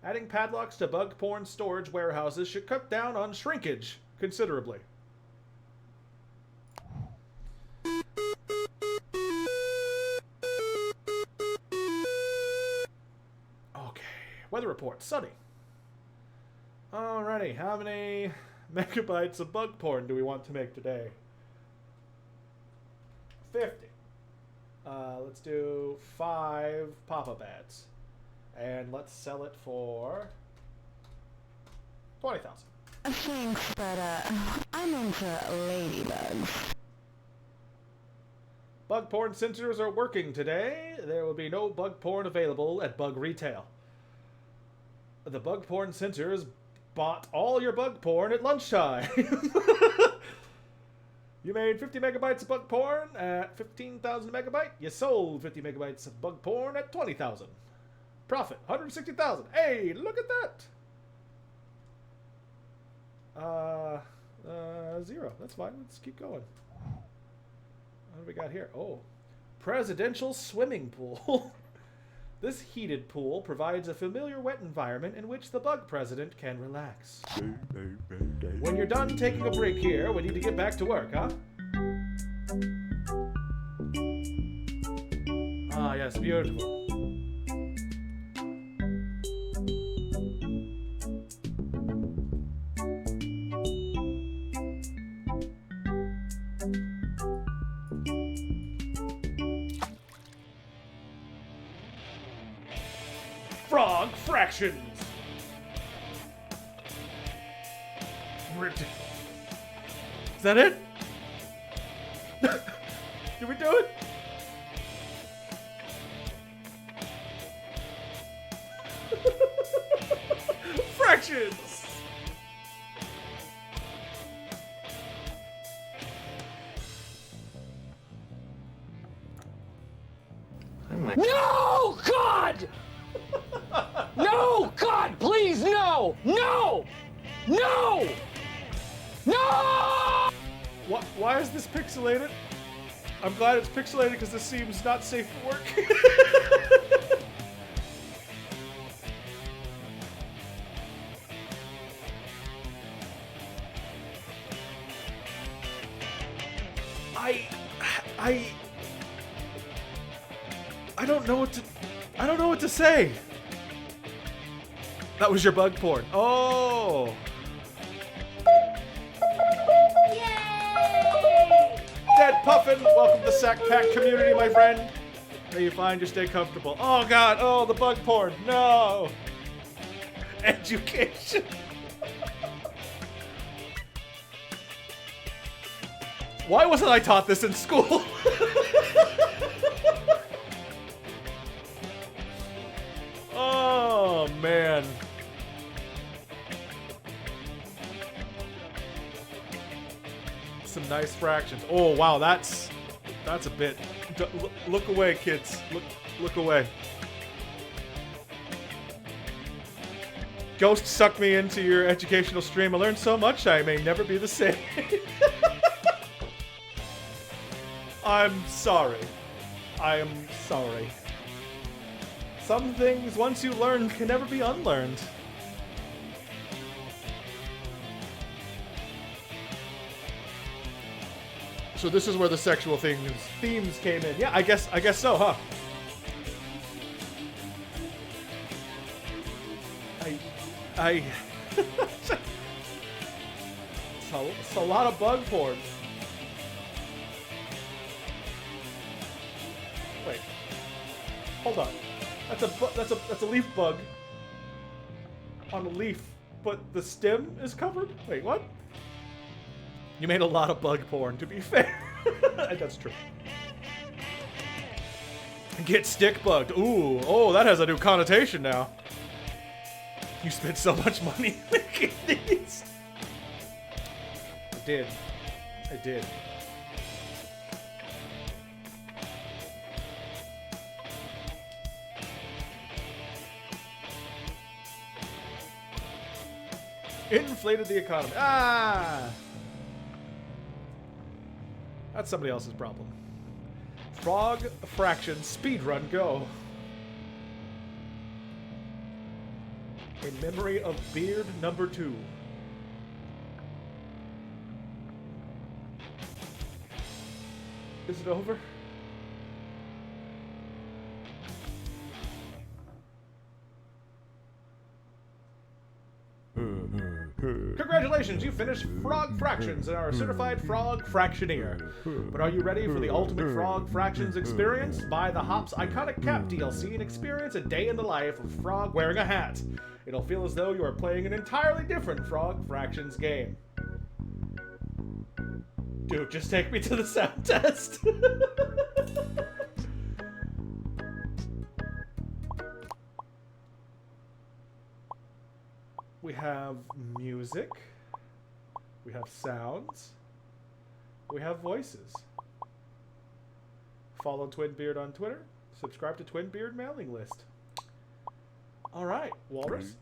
Adding padlocks to bug porn storage warehouses should cut down on shrinkage considerably. Okay, weather report, sunny. Alrighty, how many megabytes of bug porn do we want to make today? 50. Let's do 5 pop-up ads. And let's sell it for 20,000. Thanks, but I'm into ladybugs. Bug porn sensors are working today. There will be no bug porn available at Bug Retail. The bug porn sensors bought all your bug porn at lunchtime. You made 50 megabytes of bug porn at 15,000 megabyte. You sold 50 megabytes of bug porn at 20,000. Profit, 160,000. Hey, look at that. 0. That's fine. Let's keep going. What do we got here? Oh, presidential swimming pool. This heated pool provides a familiar wet environment in which the bug president can relax. When you're done taking a break here, we need to get back to work, huh? Ah, yes, beautiful. Frog fractions. Is that it? Did we do it? Fractions. No, God! No, God, please, no! No! No! No! Why is this pixelated? I'm glad it's pixelated because this seems not safe for work. I don't know what to say. That was your bug porn. Oh. Yay! Dead Puffin, welcome to Sack Pack community, my friend. May you find you stay comfortable. Oh God, oh the bug porn. No. Education. Why wasn't I taught this in school? Oh man. Some nice fractions. Oh wow, that's a bit. Look away, kids. Look away. Ghost sucked me into your educational stream. I learned so much I may never be the same. I'm sorry. I am sorry. Some things, once you learn, can never be unlearned. So this is where the sexual themes came in. Yeah, I guess so, huh? It's a lot of bug porn. Wait. Hold on. That's a leaf bug on a leaf, but the stem is covered? Wait, what? You made a lot of bug porn, to be fair. That's true. Get stick bugged. Ooh, oh, that has a new connotation now. You spent so much money making these. I did. I did. Inflated the economy. Ah! That's somebody else's problem. Frog fraction speedrun go. In memory of Beard number 2. Is it over? Congratulations, you finished Frog Fractions and are a certified Frog Fractioneer. But are you ready for the ultimate Frog Fractions experience? Buy the Hops Iconic Cap DLC and experience a day in the life of Frog wearing a hat. It'll feel as though you are playing an entirely different Frog Fractions game. Dude, just take me to the sound test. We have music. We have sounds. We have voices. Follow Twinbeard on Twitter. Subscribe to Twinbeard mailing list. All right, Walrus.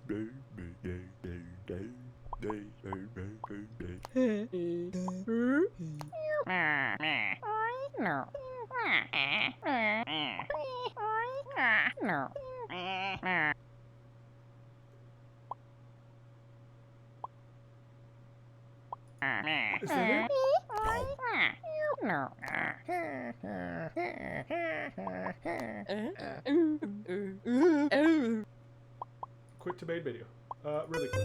Is that it? Quick to main video. Really quick.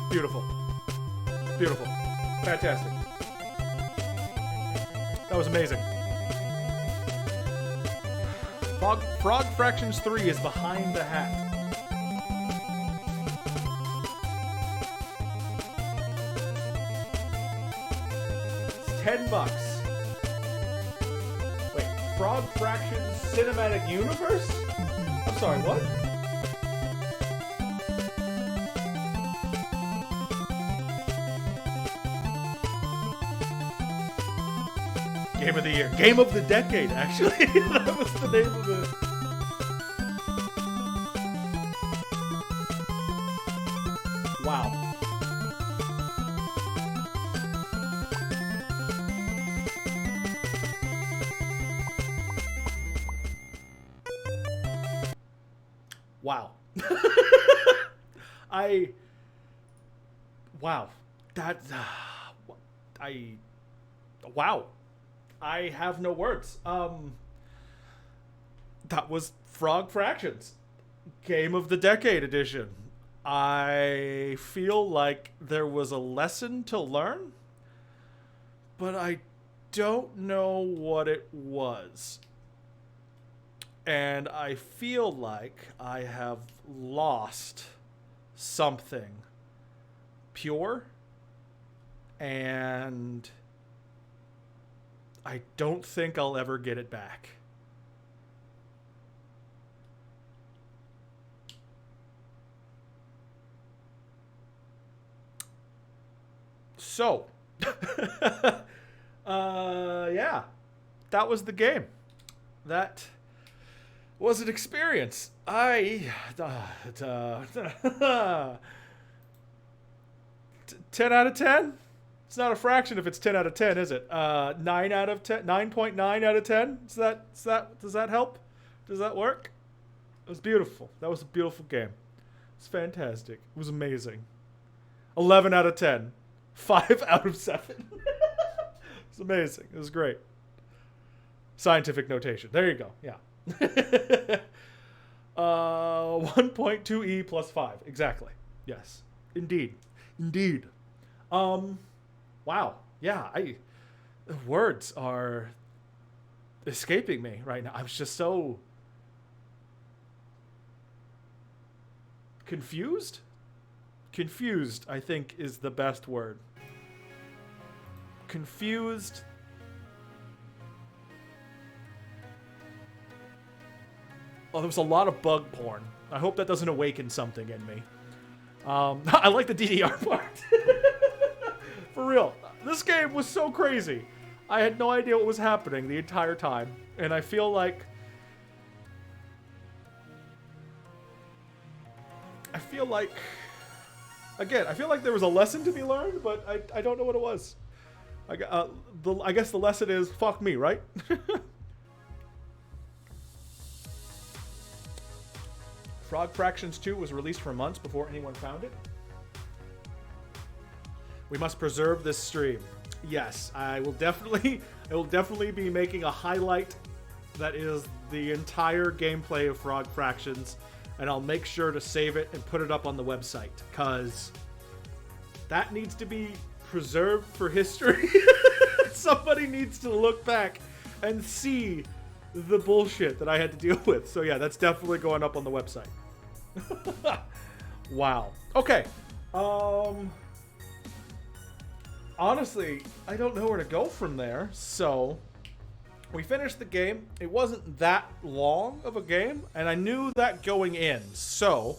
Beautiful. Beautiful. Fantastic. That was amazing. Frog Fractions 3 is behind the hat. It's $10. Wait, Frog Fractions Cinematic Universe? I'm sorry, what? Game of the year. Game of the decade, actually. That was the name of it. Wow. Wow. Wow. That... Wow. I have no words. That was Frog Fractions. Game of the Decade edition. I feel like there was a lesson to learn, but I don't know what it was. And I feel like I have lost something pure, and I don't think I'll ever get it back. So, yeah, that was the game. That was an experience. 10 out of 10? It's not a fraction if it's 10 out of 10, is it? 9 out of 10, 9.9 out of 10? Does that help? Does that work? It was beautiful. That was a beautiful game. It's fantastic. It was amazing. 11 out of 10. 5 out of 7. It's amazing. It was great. Scientific notation. There you go. Yeah. 1.2e plus 5. Exactly. Yes. Indeed. Indeed. Wow. Yeah, the words are escaping me right now. I'm just so confused? Confused, I think, is the best word. Confused. Oh, there was a lot of bug porn. I hope that doesn't awaken something in me. I like the DDR part. For real. This game was so crazy. I had no idea what was happening the entire time. And I feel like... Again, I feel like there was a lesson to be learned, but I don't know what it was. I guess the lesson is, fuck me, right? Frog Fractions 2 was released for months before anyone found it. We must preserve this stream. Yes, I will definitely be making a highlight that is the entire gameplay of Frog Fractions, and I'll make sure to save it and put it up on the website, because that needs to be preserved for history. Somebody needs to look back and see the bullshit that I had to deal with. So yeah, that's definitely going up on the website. Wow. Okay. Honestly, I don't know where to go from there. So we finished the game. It wasn't that long of a game, and I knew that going in. So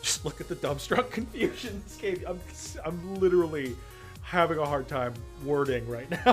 just look at the dumbstruck confusion this game. I'm literally having a hard time wording right now.